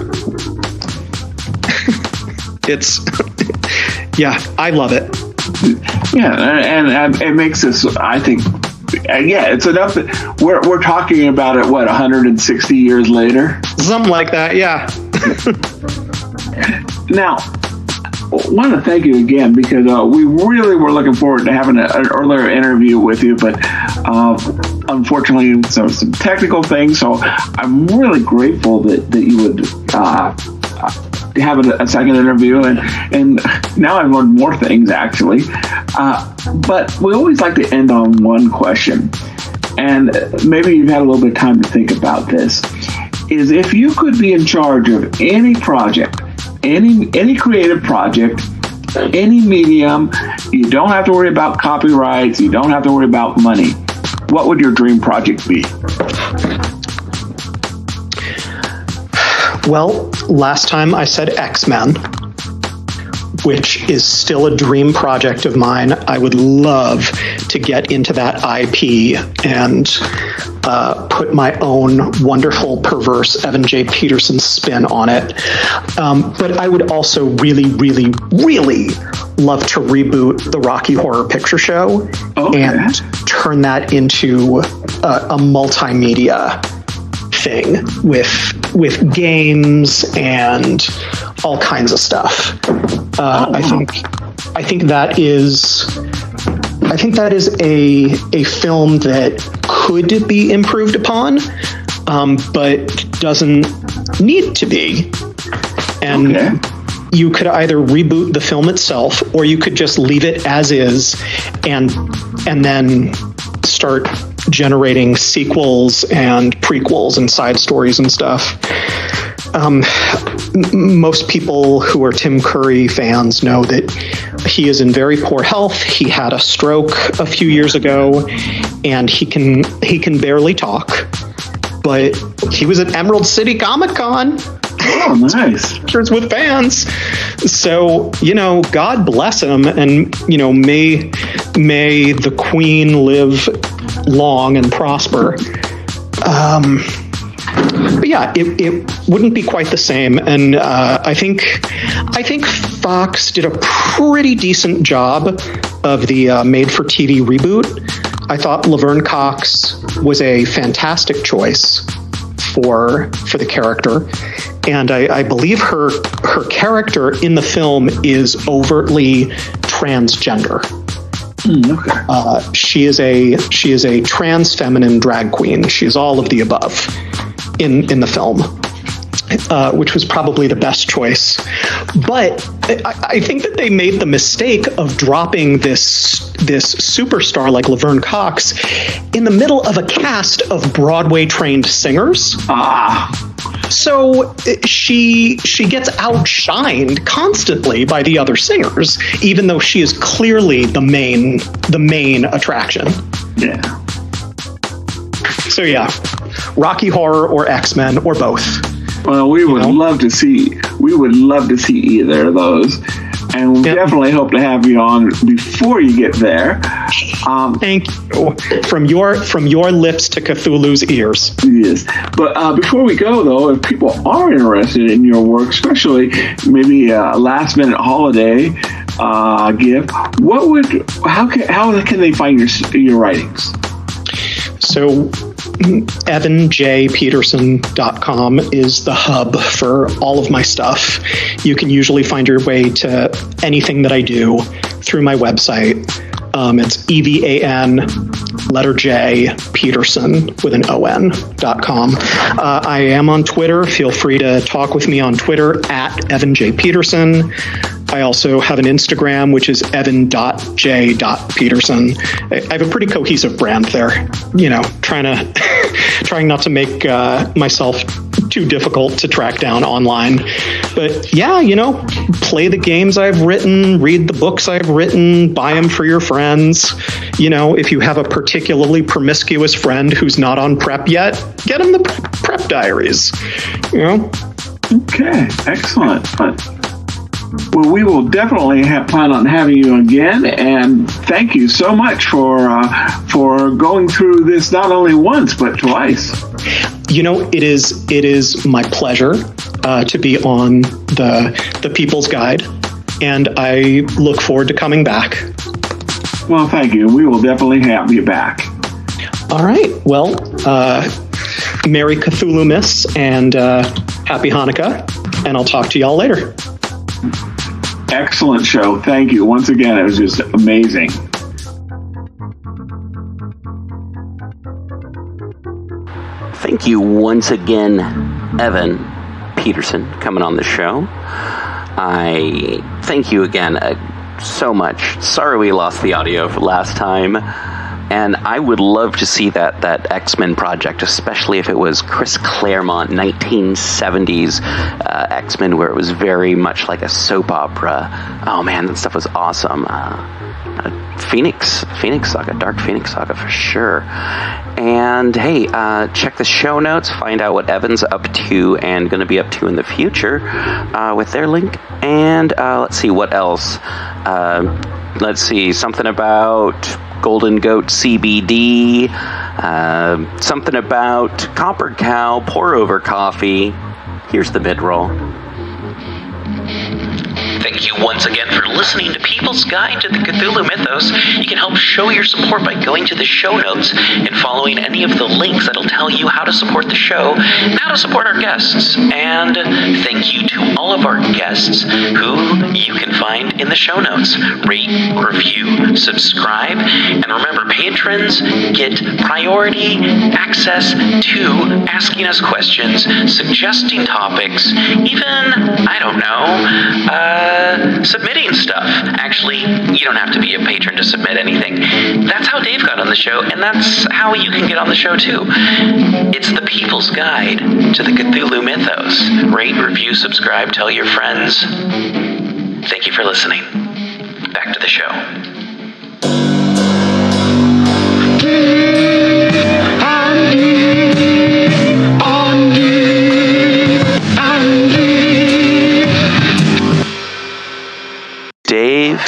It's, I love it. Yeah, and it makes this, I think, it's enough that we're talking about it, 160 years later? Something like that, yeah. Now, I want to thank you again, because we really were looking forward to having an earlier interview with you, but unfortunately, some technical things, so I'm really grateful that you would have a second interview, and now I've learned more things, actually. But we always like to end on one question. and maybe you've had a little bit of time to think about this, is if you could be in charge of any project, any creative project, any medium, you don't have to worry about copyrights, you don't have to worry about money, what would your dream project be? Well, last time I said X-Men, which is still a dream project of mine. I would love to get into that IP and put my own wonderful, perverse Evan J. Peterson spin on it. But I would also really, really, really love to reboot the Rocky Horror Picture Show and turn that into a multimedia thing with games and all kinds of stuff. I think that is a film that could be improved upon, but doesn't need to be. And you could either reboot the film itself, or you could just leave it as is, and then start generating sequels and prequels and side stories and stuff. Most people who are Tim Curry fans know that he is in very poor health. He had a stroke a few years ago, and he can barely talk. But he was at Emerald City Comic-Con. Oh, nice. Pictures with fans. So, God bless him, and may the Queen live long and prosper. But yeah, it wouldn't be quite the same, and I think Fox did a pretty decent job of the made-for-TV reboot. I thought Laverne Cox was a fantastic choice for the character, and I believe her character in the film is overtly transgender. She is a trans feminine drag queen. She's all of the above in the film, which was probably the best choice. But I think that they made the mistake of dropping this superstar like Laverne Cox in the middle of a cast of Broadway trained singers. So she gets outshined constantly by the other singers, even though she is clearly the main attraction. Yeah. So yeah, Rocky Horror or X-Men or both. Well, we would love to see either of those, and we definitely hope to have you on before you get there. Thank you. From your lips to Cthulhu's ears. Yes, but before we go, though, if people are interested in your work, especially maybe a last-minute holiday gift, how can they find your writings? So evanjpeterson.com is the hub for all of my stuff. You can usually find your way to anything that I do through my website. It's EVAN letter J Peterson with an ON.com. I am on Twitter. Feel free to talk with me on Twitter at Evan J. Peterson. I also have an Instagram, which is evan.j.peterson. I have a pretty cohesive brand there, trying not to make myself too difficult to track down online. But yeah, play the games I've written, read the books I've written, buy them for your friends. If you have a particularly promiscuous friend who's not on prep yet, get them the prep diaries. Okay, excellent. Well, we will definitely plan on having you again, and thank you so much for going through this not only once but twice. It is my pleasure to be on the People's Guide, and I look forward to coming back. Well, thank you. We will definitely have you back. All right. Well, Merry Cthulhu-Miss and Happy Hanukkah, and I'll talk to y'all later. Excellent show. Thank you. Once again, it was just amazing. Thank you once again, Evan Peterson, coming on the show. I thank you again so much. Sorry we lost the audio for last time. And I would love to see that X-Men project, especially if it was Chris Claremont 1970s X-Men, where it was very much like a soap opera. Oh man, that stuff was awesome. Phoenix Saga, Dark Phoenix Saga for sure. And hey, check the show notes, find out what Evan's up to and going to be up to in the future with their link. And let's see what else. Let's see, something about Golden Goat CBD, something about Copper Cow pour over coffee. Here's the mid-roll. Thank you once again for listening to People's Guide to the Cthulhu Mythos. You can help show your support by going to the show notes and following any of the links that'll tell you how to support the show and how to support our guests. And thank you to all of our guests who you can find in the show notes. Rate, review, subscribe, and remember, patrons get priority access to asking us questions, suggesting topics, even, I don't know, submitting stuff. Actually, you don't have to be a patron to submit anything. That's how Dave got on the show, and that's how you can get on the show too. It's the People's Guide to the Cthulhu Mythos. Rate, review, subscribe, tell your friends. Thank you for listening. Back to the show. Dave,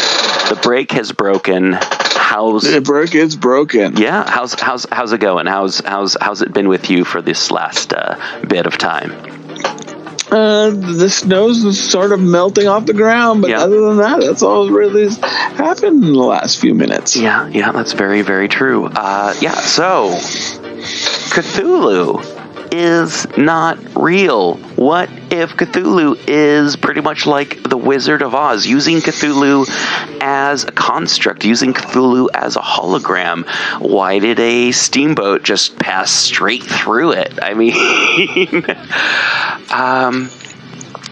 the break has broken. The break is broken. Yeah, how's it going? How's it been with you for this last bit of time? The snow's sort of melting off the ground, but other than that, that's all really has happened in the last few minutes. Yeah, that's very, very true. So Cthulhu is not real. What if Cthulhu is pretty much like the Wizard of Oz, using Cthulhu as a construct, using Cthulhu as a hologram? Why did a steamboat just pass straight through it? I mean,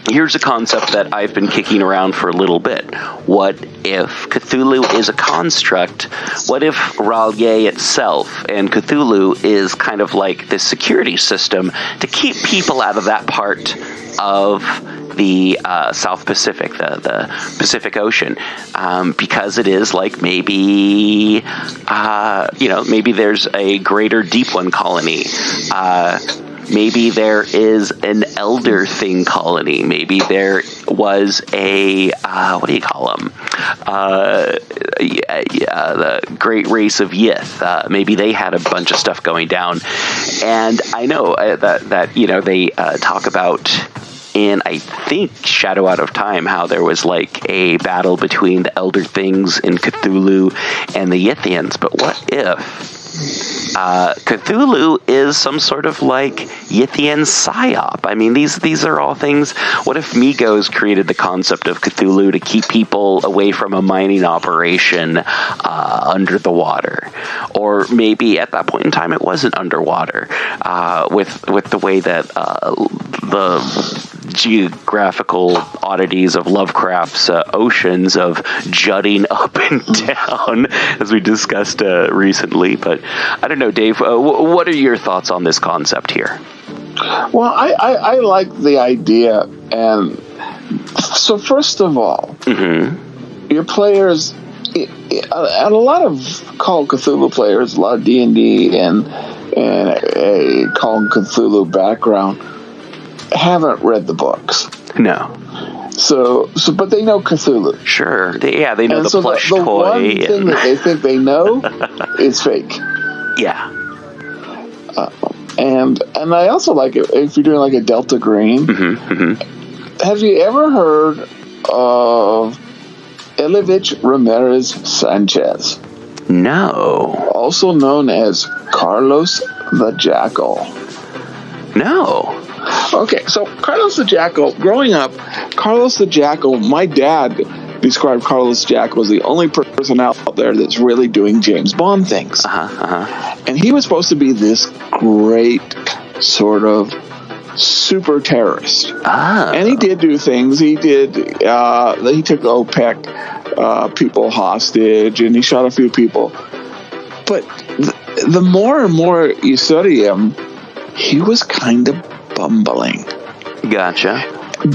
here's a concept that I've been kicking around for a little bit. What if Cthulhu is a construct? What if R'lyeh itself and Cthulhu is kind of like this security system to keep people out of that part of the South Pacific, the Pacific Ocean, because it is like maybe there's a greater Deep One colony. Maybe there is an Elder Thing colony. Maybe there was a, what do you call them? The Great Race of Yith. Maybe they had a bunch of stuff going down. And I know that they talk about in, I think, Shadow Out of Time, how there was like a battle between the Elder Things in Cthulhu and the Yithians. But what if Cthulhu is some sort of like Yithian psyop? I mean, these are all things. What if Migos created the concept of Cthulhu to keep people away from a mining operation under the water? Or maybe at that point in time it wasn't underwater, with the way that the geographical oddities of Lovecraft's oceans of jutting up and down, as we discussed recently. But I don't know, Dave, what are your thoughts on this concept here? Well, I like the idea. And so first of all, your players, and a lot of Call of Cthulhu players, a lot of D&D and a Call of Cthulhu background, haven't read the books. No. So, but they know Cthulhu. Sure. They know and the plush the toy. One thing that they think they know is fake. Yeah. And I also like it if you're doing like a Delta Green. Have you ever heard of Elevich Ramirez Sanchez? No. Also known as Carlos the Jackal. No. Okay, so Carlos the Jackal, growing up, Carlos the Jackal, my dad described Carlos the Jackal as the only person out there that's really doing James Bond things. And he was supposed to be this great sort of super terrorist. And he did do things. He took OPEC people hostage, and he shot a few people. But the more and more you study him, he was kind of bumbling. Gotcha.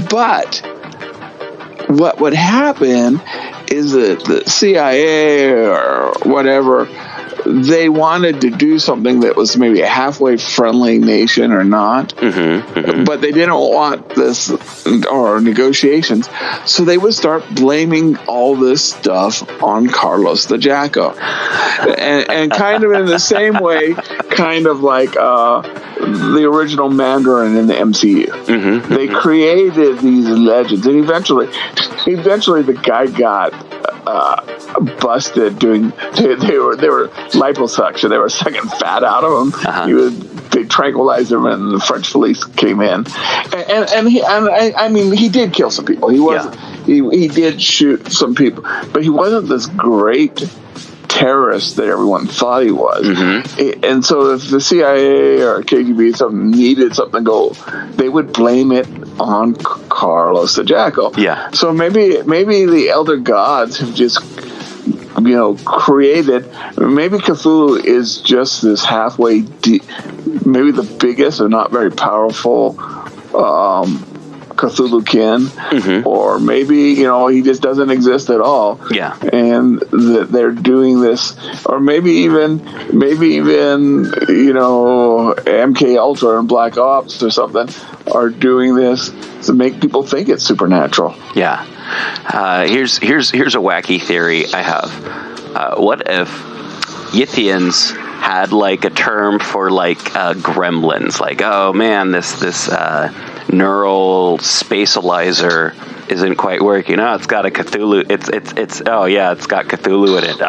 But what would happen is that the CIA or whatever, they wanted to do something that was maybe a halfway friendly nation or not, but they didn't want this or negotiations, so they would start blaming all this stuff on Carlos the Jacko, and kind of in the same way, kind of like the original Mandarin in the MCU. They created these legends, and eventually the guy got busted doing. They were liposuction. They were sucking fat out of him. They tranquilized him, and the French police came in. And he did kill some people. He wasn't. He did shoot some people, but he wasn't this great terrorist that everyone thought he was. And so if the CIA or KGB something needed something to go, they would blame it on Carlos the Jacko. Yeah. So maybe the elder gods have just created. Maybe Cthulhu is just this halfway deep, maybe the biggest or not very powerful Cthulhu-kin, or maybe he just doesn't exist at all. Yeah. And that they're doing this, or maybe even MK Ultra and Black Ops or something are doing this to make people think it's supernatural. Yeah. Here's a wacky theory I have. What if Yithians had like a term for like gremlins? Like, oh man, this neural spatializer isn't quite working. Oh, it's got a Cthulhu. It's got Cthulhu in it.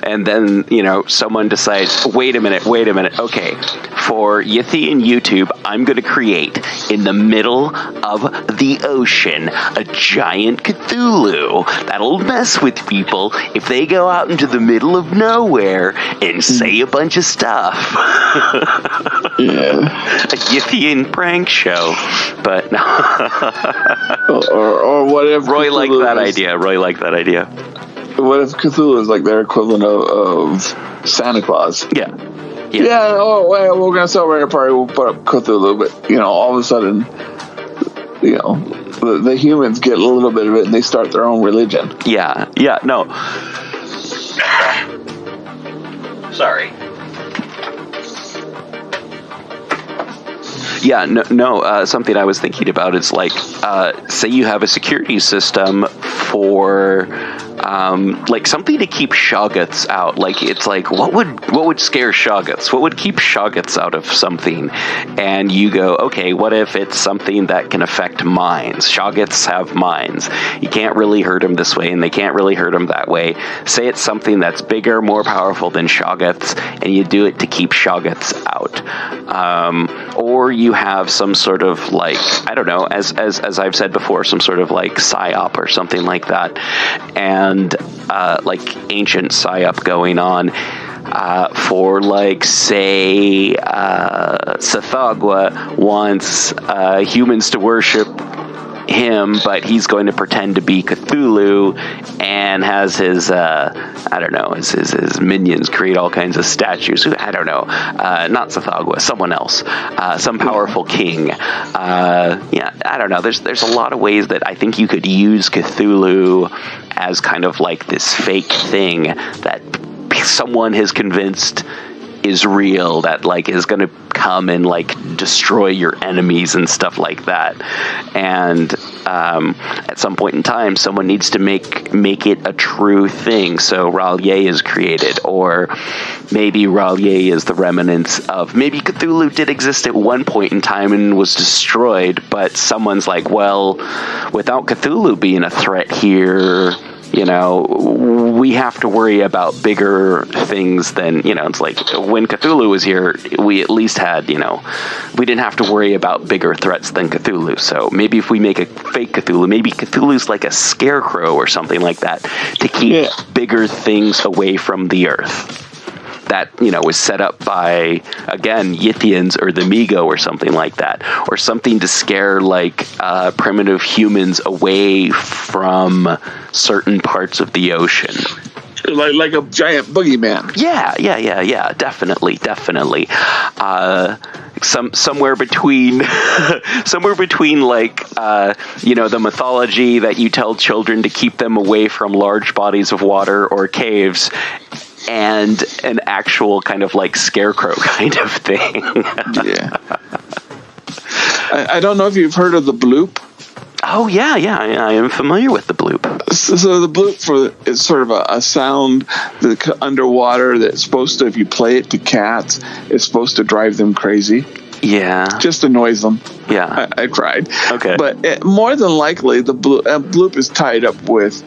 And then someone decides, wait a minute. Okay, for Yithian YouTube, I'm going to create in the middle of the ocean a giant Cthulhu that'll mess with people if they go out into the middle of nowhere and say a bunch of stuff. A Yithian prank show, but or what if Roy liked that idea. What if Cthulhu is like their equivalent of Santa Claus? Yeah. Oh, well, we're gonna celebrate a party. We'll put up Cthulhu, but all of a sudden, the humans get a little bit of it, and they start their own religion. Yeah. No. Sorry. Yeah, no. Something I was thinking about is like, say you have a security system for, like something to keep Shoggoths out. Like it's like, what would scare Shoggoths? What would keep Shoggoths out of something? And you go, okay, what if it's something that can affect minds? Shoggoths have minds. You can't really hurt them this way, and they can't really hurt them that way. Say it's something that's bigger, more powerful than Shoggoths, and you do it to keep Shoggoths out. Or you have some sort of like, I don't know, as I've said before, some sort of like psyop or something like that, and like ancient psyop going on for like, say, Sathagwa wants humans to worship him, but he's going to pretend to be Cthulhu and has his his minions create all kinds of statues. I don't know, not Sathagwa, someone else, some powerful king. I don't know. There's a lot of ways that I think you could use Cthulhu as kind of like this fake thing that someone has convinced is real, that like is going to come and like destroy your enemies and stuff like that. And at some point in time, someone needs to make it a true thing. So R'lyeh is created, or maybe R'lyeh is the remnants of, maybe Cthulhu did exist at one point in time and was destroyed, but someone's like, well, without Cthulhu being a threat here, we have to worry about bigger things than, it's like when Cthulhu was here, we at least had, we didn't have to worry about bigger threats than Cthulhu. So maybe if we make a fake Cthulhu, maybe Cthulhu's like a scarecrow or something like that to keep bigger things away from the earth. That, was set up by, again, Yithians or the Migo or something like that. Or something to scare, like, primitive humans away from certain parts of the ocean. like a giant boogeyman. Yeah. Definitely. Somewhere between like the mythology that you tell children to keep them away from large bodies of water or caves, and an actual kind of like scarecrow kind of thing. Yeah. I don't know if you've heard of the bloop. Oh yeah, I am familiar with the bloop. So the bloop is sort of a sound underwater that's supposed to, if you play it to cats, it's supposed to drive them crazy. Yeah. Just annoys them. Yeah. I tried. Okay. But more than likely, the bloop is tied up with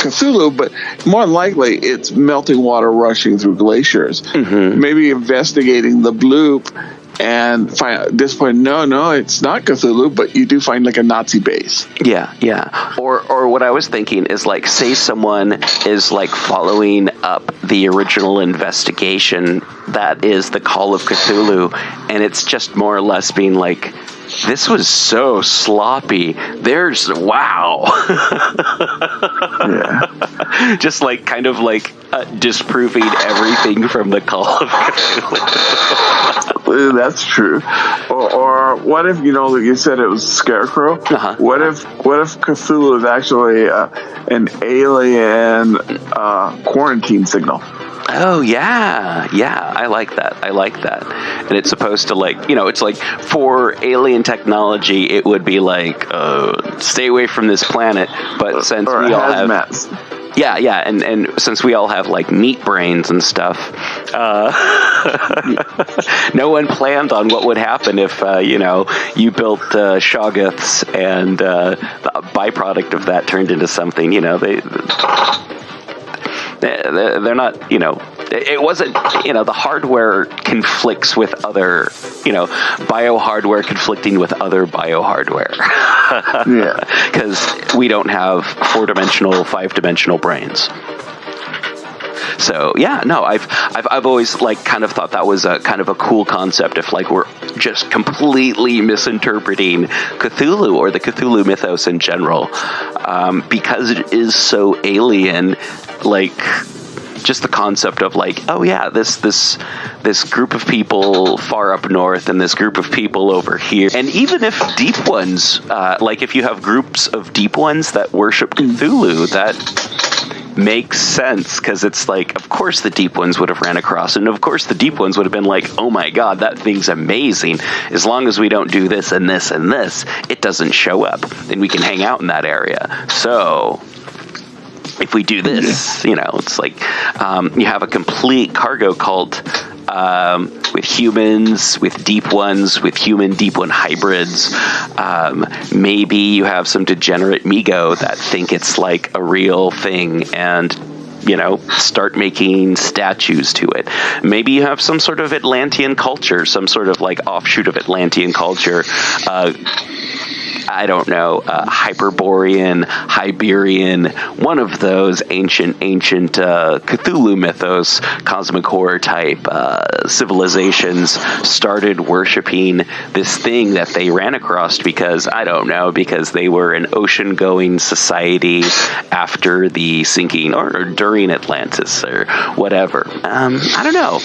Cthulhu, but more than likely it's melting water rushing through glaciers. Mm-hmm. Maybe investigating the bloop and find at this point, no, it's not Cthulhu, but you do find like a Nazi base. Yeah. Or what I was thinking is like, say someone is like following up the original investigation that is the Call of Cthulhu, and it's just more or less being like, this was so sloppy. Wow. Yeah. Just like kind of like disproving everything from the Call of Cthulhu. That's true. Or what if, you said it was Scarecrow? Uh-huh. What if Cthulhu is actually an alien quarantine signal? Oh, yeah, I like that. And it's supposed to it's like for alien technology, it would be like, stay away from this planet. But since we all have... Yeah, and since we all have like meat brains and stuff, no one planned on what would happen if, you built Shoggoths and the byproduct of that turned into something, they're not, it wasn't, the hardware conflicts with other, bio-hardware conflicting with other bio-hardware. Yeah. Because we don't have 4-dimensional, 5-dimensional brains. So yeah, no, I've always like kind of thought that was a kind of a cool concept. If like we're just completely misinterpreting Cthulhu or the Cthulhu mythos in general, because it is so alien, like just the concept of like, oh yeah, this group of people far up north and this group of people over here, and even if deep ones, like if you have groups of deep ones that worship Cthulhu, that makes sense, because it's like, of course the deep ones would have ran across, and of course the deep ones would have been like, oh my god, that thing's amazing. As long as we don't do this and this and this, it doesn't show up, and we can hang out in that area. So if we do this, it's like you have a complete cargo cult with humans, with deep ones, with human deep one hybrids. Maybe you have some degenerate Migo that think it's like a real thing and, start making statues to it. Maybe you have some sort of Atlantean culture, some sort of like offshoot of Atlantean culture. I don't know, Hyperborean, Hyberian, one of those ancient Cthulhu mythos, cosmic horror type civilizations started worshiping this thing that they ran across because they were an ocean-going society after the sinking or during Atlantis or whatever. I don't know.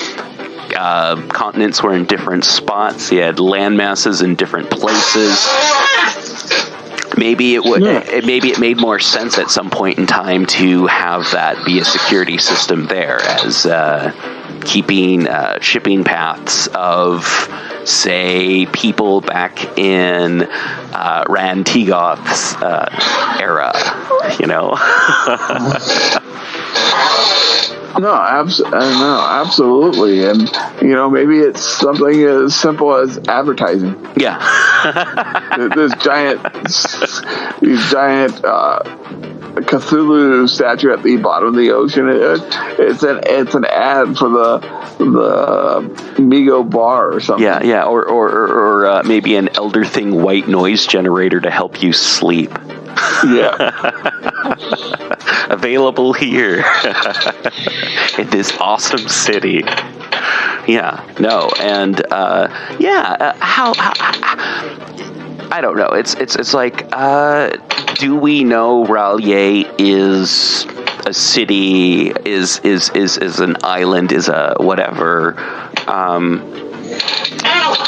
Continents were in different spots. You had land masses in different places. Maybe it made more sense at some point in time to have that be a security system there, as keeping shipping paths of, say, people back in Rantigoth's era. No, absolutely, and maybe it's something as simple as advertising. Yeah, these giant Cthulhu statue at the bottom of the ocean. It's an ad for the Migo bar or something. Yeah, or maybe an Elder Thing white noise generator to help you sleep. Yeah. Available here in this awesome city. Yeah, no, and how I don't know. It's like, do we know R'lyeh is a city, is an island, is a whatever,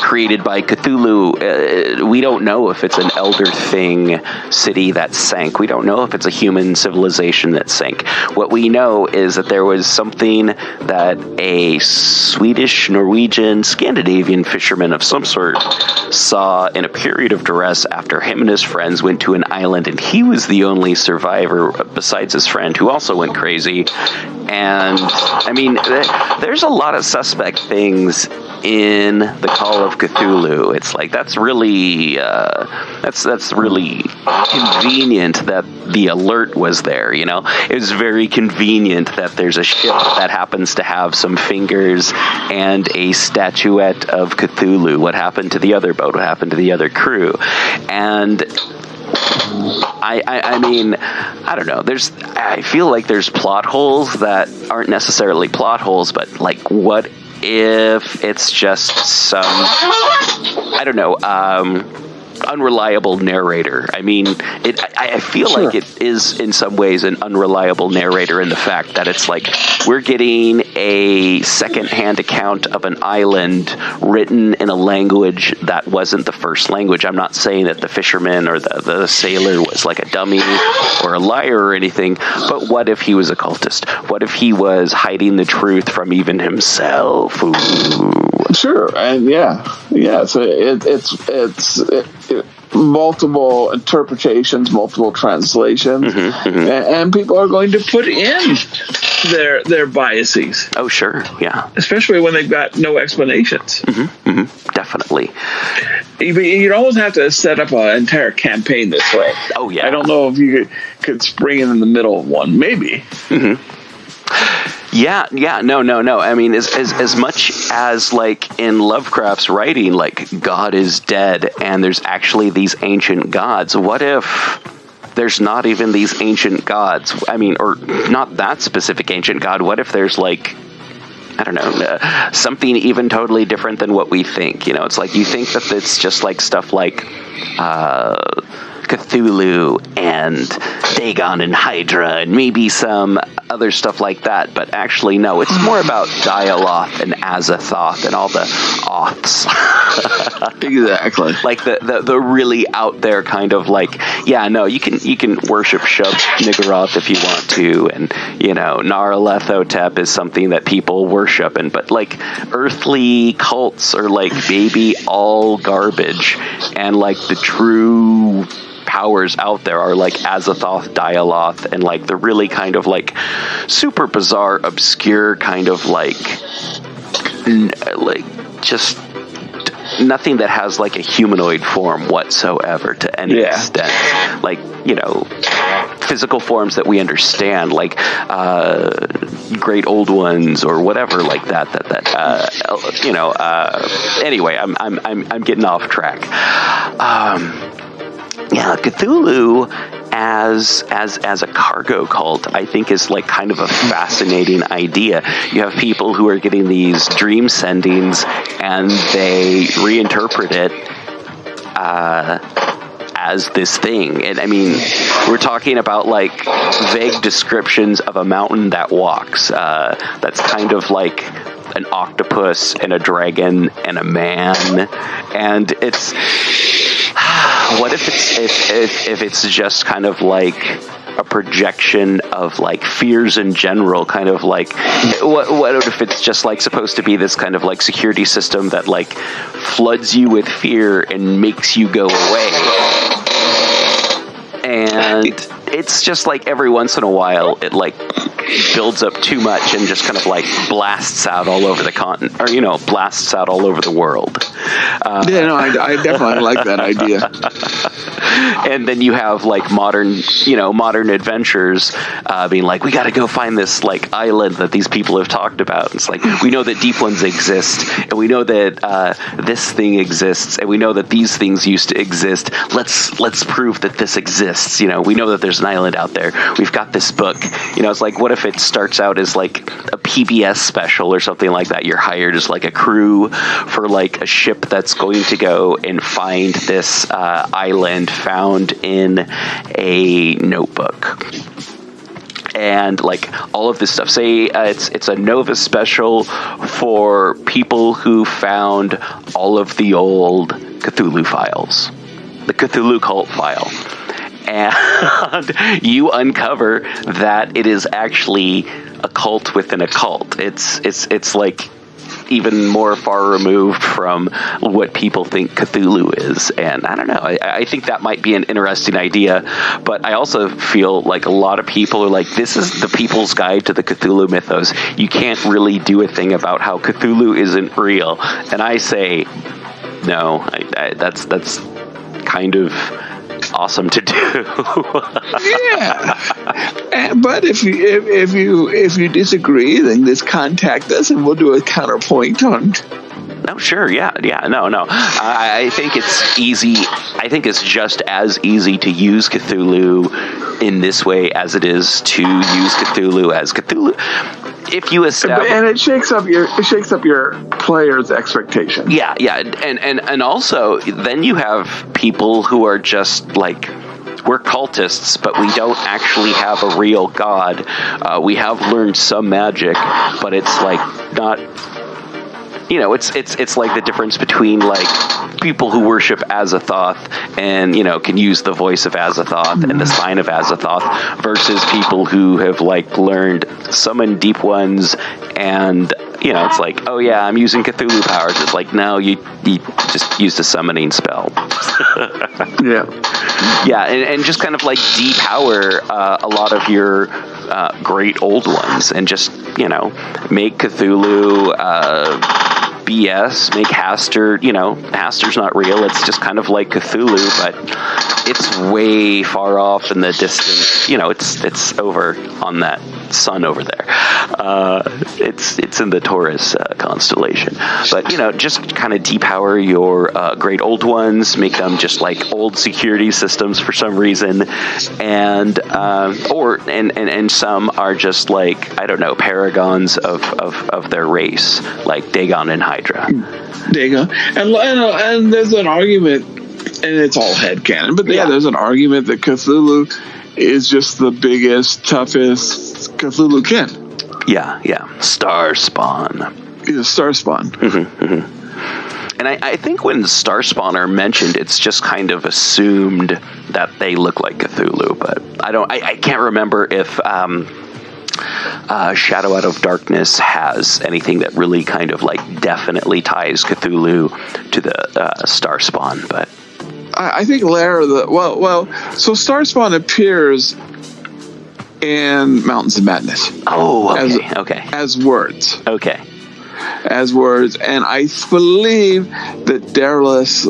created by Cthulhu? We don't know if it's an Elder Thing city that sank. We don't know if it's a human civilization that sank. What we know is that there was something that a Swedish, Norwegian, Scandinavian fisherman of some sort saw in a period of duress after him and his friends went to an island, and he was the only survivor besides his friend, who also went crazy. And I mean, there's a lot of suspect things in the Call of Cthulhu. It's like, that's really convenient that the alert was there, you know? It was very convenient that there's a ship that happens to have some fingers and a statuette of Cthulhu. What happened to the other boat? What happened to the other crew? And I mean, I don't know. I feel like there's plot holes that aren't necessarily plot holes, but like, what if it's just some, I don't know, unreliable narrator? I mean, I feel like it is in some ways an unreliable narrator in the fact that it's like we're getting a second-hand account of an island written in a language that wasn't the first language. I'm not saying that the fisherman or the sailor was like a dummy or a liar or anything, but what if he was a cultist? What if he was hiding the truth from even himself? Ooh. Sure, and so it's multiple interpretations, multiple translations, and people are going to put in their biases. Oh, sure, yeah. Especially when they've got no explanations. Definitely. You'd almost have to set up an entire campaign this way. Oh, yeah. I don't know if you could spring in the middle of one. Maybe. Yeah, no. I mean, as much as like in Lovecraft's writing, like God is dead and there's actually these ancient gods. What if there's not even these ancient gods? I mean, or not that specific ancient god. What if there's like, I don't know, something even totally different than what we think? You know, it's like you think that it's just like stuff like Cthulhu and Dagon and Hydra and maybe some other stuff like that, but actually no, it's more about Dialoth and Azathoth and all the Oths. Exactly. Like the really out there kind of like, yeah, no, you can worship Shub-Niggurath if you want to, and you know, Nyarlathotep is something that people worship, and but like earthly cults are like maybe all garbage, and like the true powers out there are like Azathoth, Dialoth, and like the really kind of like super bizarre, obscure kind of like just nothing that has like a humanoid form whatsoever to any extent. Like, you know, physical forms that we understand, like great old ones or whatever like that you know, anyway, I'm getting off track. Yeah, Cthulhu as a cargo cult, I think, is like kind of a fascinating idea. You have people who are getting these dream sendings and they reinterpret it as this thing. And I mean, we're talking about like vague descriptions of a mountain that walks. That's kind of like an octopus and a dragon and a man, and it's. What if it's just kind of like a projection of like fears in general, kind of like what if it's just like supposed to be this kind of like security system that like floods you with fear and makes you go away, and it's just like every once in a while it like builds up too much and just kind of like blasts out all over the continent, or you know, blasts out all over the world. I definitely like that idea. And then you have like modern adventurers being like, we got to go find this like island that these people have talked about. It's like, we know that deep ones exist, and we know that this thing exists, and we know that these things used to exist. Let's prove that this exists. You know, we know that there's an island out there. We've got this book. You know, it's like, what if it starts out as like a PBS special or something like that? You're hired as like a crew for like a ship that's going to go and find this island found in a notebook. And like all of this stuff, say it's a Nova special for people who found all of the old Cthulhu files, the Cthulhu cult file, and you uncover that it is actually a cult within a cult. It's like even more far removed from what people think Cthulhu is. And I don't know, I think that might be an interesting idea, but I also feel like a lot of people are like, this is the people's guide to the Cthulhu mythos. You can't really do a thing about how Cthulhu isn't real. And I say, no, that's kind of awesome to do. Yeah, but if you disagree, then just contact us and we'll do a counterpoint on. No, sure, yeah, no. I think it's easy. I think it's just as easy to use Cthulhu in this way as it is to use Cthulhu as Cthulhu. If you establish, and it shakes up your players' expectations. Yeah, and also then you have people who are just like, we're cultists, but we don't actually have a real god. We have learned some magic, but it's like not. You know, it's like the difference between like people who worship Azathoth and, you know, can use the voice of Azathoth and the sign of Azathoth versus people who have like learned summon deep ones and, you know, it's like, oh yeah, I'm using Cthulhu powers. It's like, no, you just used a summoning spell. Yeah, and just kind of like depower a lot of your great old ones and just, you know, make Cthulhu BS, make Hastur, you know, Hastur's not real. It's just kind of like Cthulhu, but it's way far off in the distance. You know, it's over on that sun over there. It's in the Taurus constellation. But, you know, just kind of depower your great old ones, make them just like old security systems for some reason, and some are just like, I don't know, paragons of their race, like Dagon and Hydra. Dagon, and there's an argument, and it's all headcanon, but yeah, there's an argument that Cthulhu is just the biggest, toughest Cthulhu kin. Yeah. Star Spawn. He's a Star Spawn. And I think when Star Spawn are mentioned, it's just kind of assumed that they look like Cthulhu, but I can't remember if Shadow Out of Darkness has anything that really kind of like definitely ties Cthulhu to the Star Spawn, but I think Lair of the so Star Spawn appears in Mountains of Madness. Oh, okay. As words. Okay. As words, and I believe that Daedalus,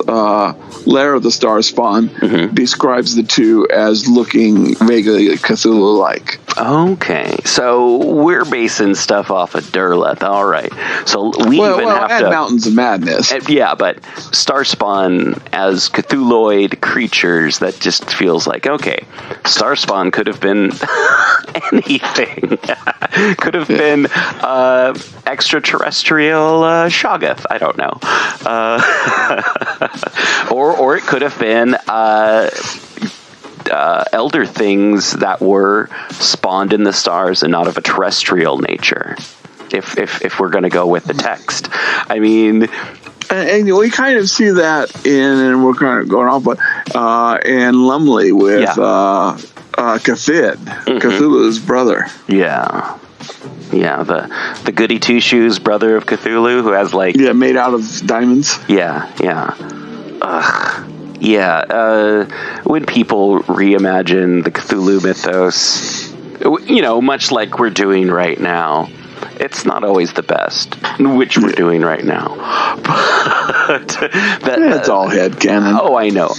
Lair of the Star Spawn, describes the two as looking vaguely Cthulhu-like. Okay, so we're basing stuff off of Derleth. All right, so we have to Mountains of Madness. Yeah, but Star Spawn as Cthulhuoid creatures, that just feels like, okay, Star Spawn could have been anything. Could have been extraterrestrial Shoggoth. I don't know, or it could have been elder things that were spawned in the stars and not of a terrestrial nature. If we're going to go with the text, I mean. And we kind of see that and we're kind of going off, but in Lumley with Cthid, Cthulhu's brother. Yeah, the goody two shoes brother of Cthulhu who has like made out of diamonds. Yeah. When people reimagine the Cthulhu mythos, you know, much like we're doing right now, It's not always the best, which we're doing right now. But It's all headcanon. Oh, I know.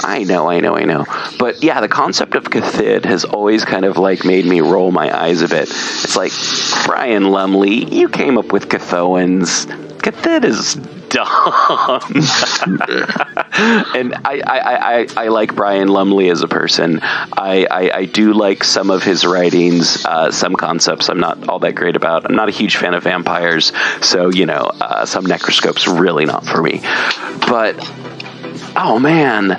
But yeah, the concept of Cthulhu has always kind of like made me roll my eyes a bit. It's like, Brian Lumley, you came up with Cthulhuans. Cthulhu is dumb. And I like Brian Lumley as a person. I do like some of his writings, some concepts I'm not all that great about. I'm not a huge fan of vampires, so, some necroscope's really not for me. But, oh man,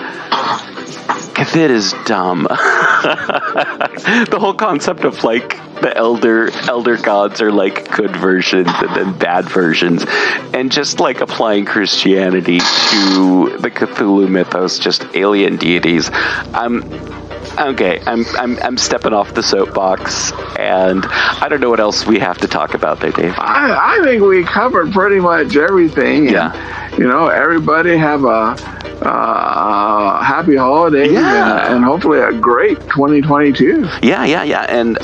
Cthulhu is dumb. The whole concept of like the elder gods are like good versions and then bad versions, and just like applying Christianity to the Cthulhu mythos, just alien deities. I'm stepping off the soapbox, and I don't know what else we have to talk about there, Dave. I think we covered pretty much everything. Yeah. Everybody have a happy holidays and hopefully a great 2022. Yeah. And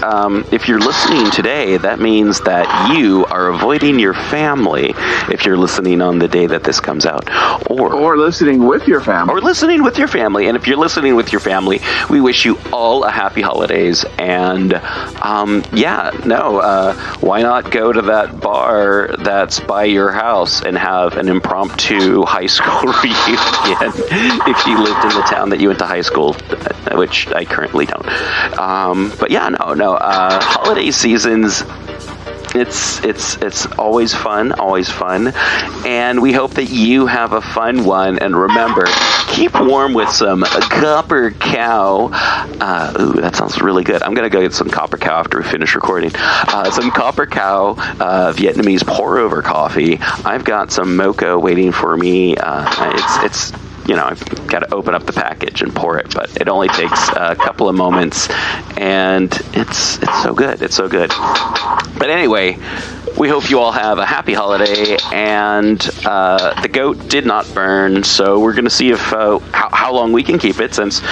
if you're listening today, that means that you are avoiding your family if you're listening on the day that this comes out. Or listening with your family. And if you're listening with your family, we wish you all a happy holidays. And why not go to that bar that's by your house and have an impromptu high school reunion if you lived in the town that you went to high school, which I currently don't. Holiday seasons, it's always fun, and we hope that you have a fun one. And remember, keep warm with some Copper Cow. Ooh, that sounds really good. I'm gonna go get some Copper Cow after we finish recording. Some Copper Cow Vietnamese pour-over coffee. I've got some mocha waiting for me. It's I've got to open up the package and pour it, but it only takes a couple of moments, and it's so good. It's so good. But anyway, we hope you all have a happy holiday, and the goat did not burn, so we're going to see if how long we can keep it, since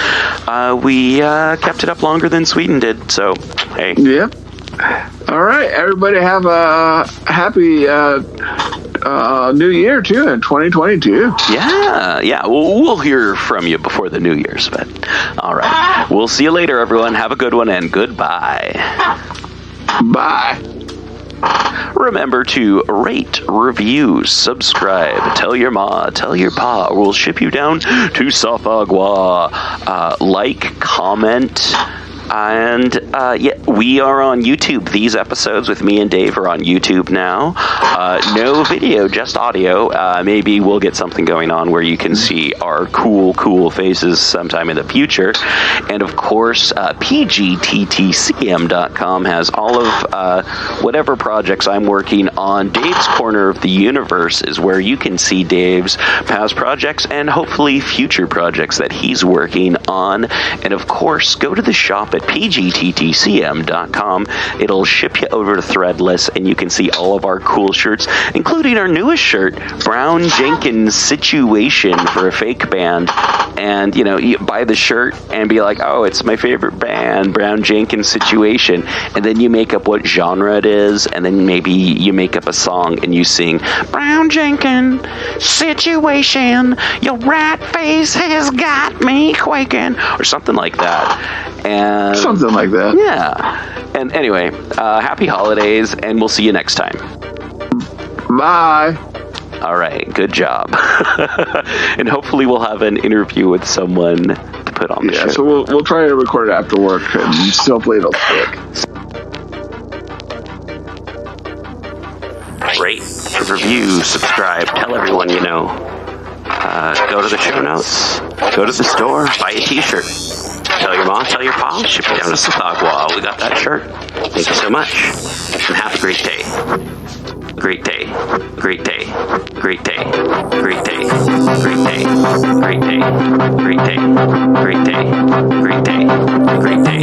we kept it up longer than Sweden did. So, hey. Yep. All right, everybody have a happy New Year too in 2022. Yeah. We'll hear from you before the New Year's, but all right. We'll see you later, everyone. Have a good one, and goodbye. Bye. Remember to rate, review, subscribe, tell your ma, tell your pa, or we'll ship you down to Safagua. Like, comment. And we are on YouTube. These episodes with me and Dave are on YouTube now. No video, just audio. Maybe we'll get something going on where you can see our cool faces sometime in the future. And of course, pgttcm.com has all of whatever projects I'm working on. Dave's Corner of the Universe is where you can see Dave's past projects and hopefully future projects that he's working on. And of course, go to the shop at pgttcm.com. It'll ship you over to Threadless, and you can see all of our cool shirts, including our newest shirt, Brown Jenkins Situation, for a fake band. And, you buy the shirt and be like, oh, it's my favorite band, Brown Jenkins Situation. And then you make up what genre it is, and then maybe you make up a song and you sing, Brown Jenkins Situation, your rat face has got me quaking, or something like that. And something like that. Yeah. And anyway, happy holidays, and we'll see you next time. Bye. All right, good job. And hopefully we'll have an interview with someone to put on the show. So we'll try to record it after work, and hopefully it'll stick. Rate, review, subscribe, tell everyone you know. Go to the show notes, go to the store, buy a t-shirt. Tell your mom, tell your pa, ship it down to Safagua. We got that shirt. Thank you so much. And have a great day. Great day. Great day. Great day. Great day. Great day. Great day. Great day. Great day. Great day. Great day. Great day.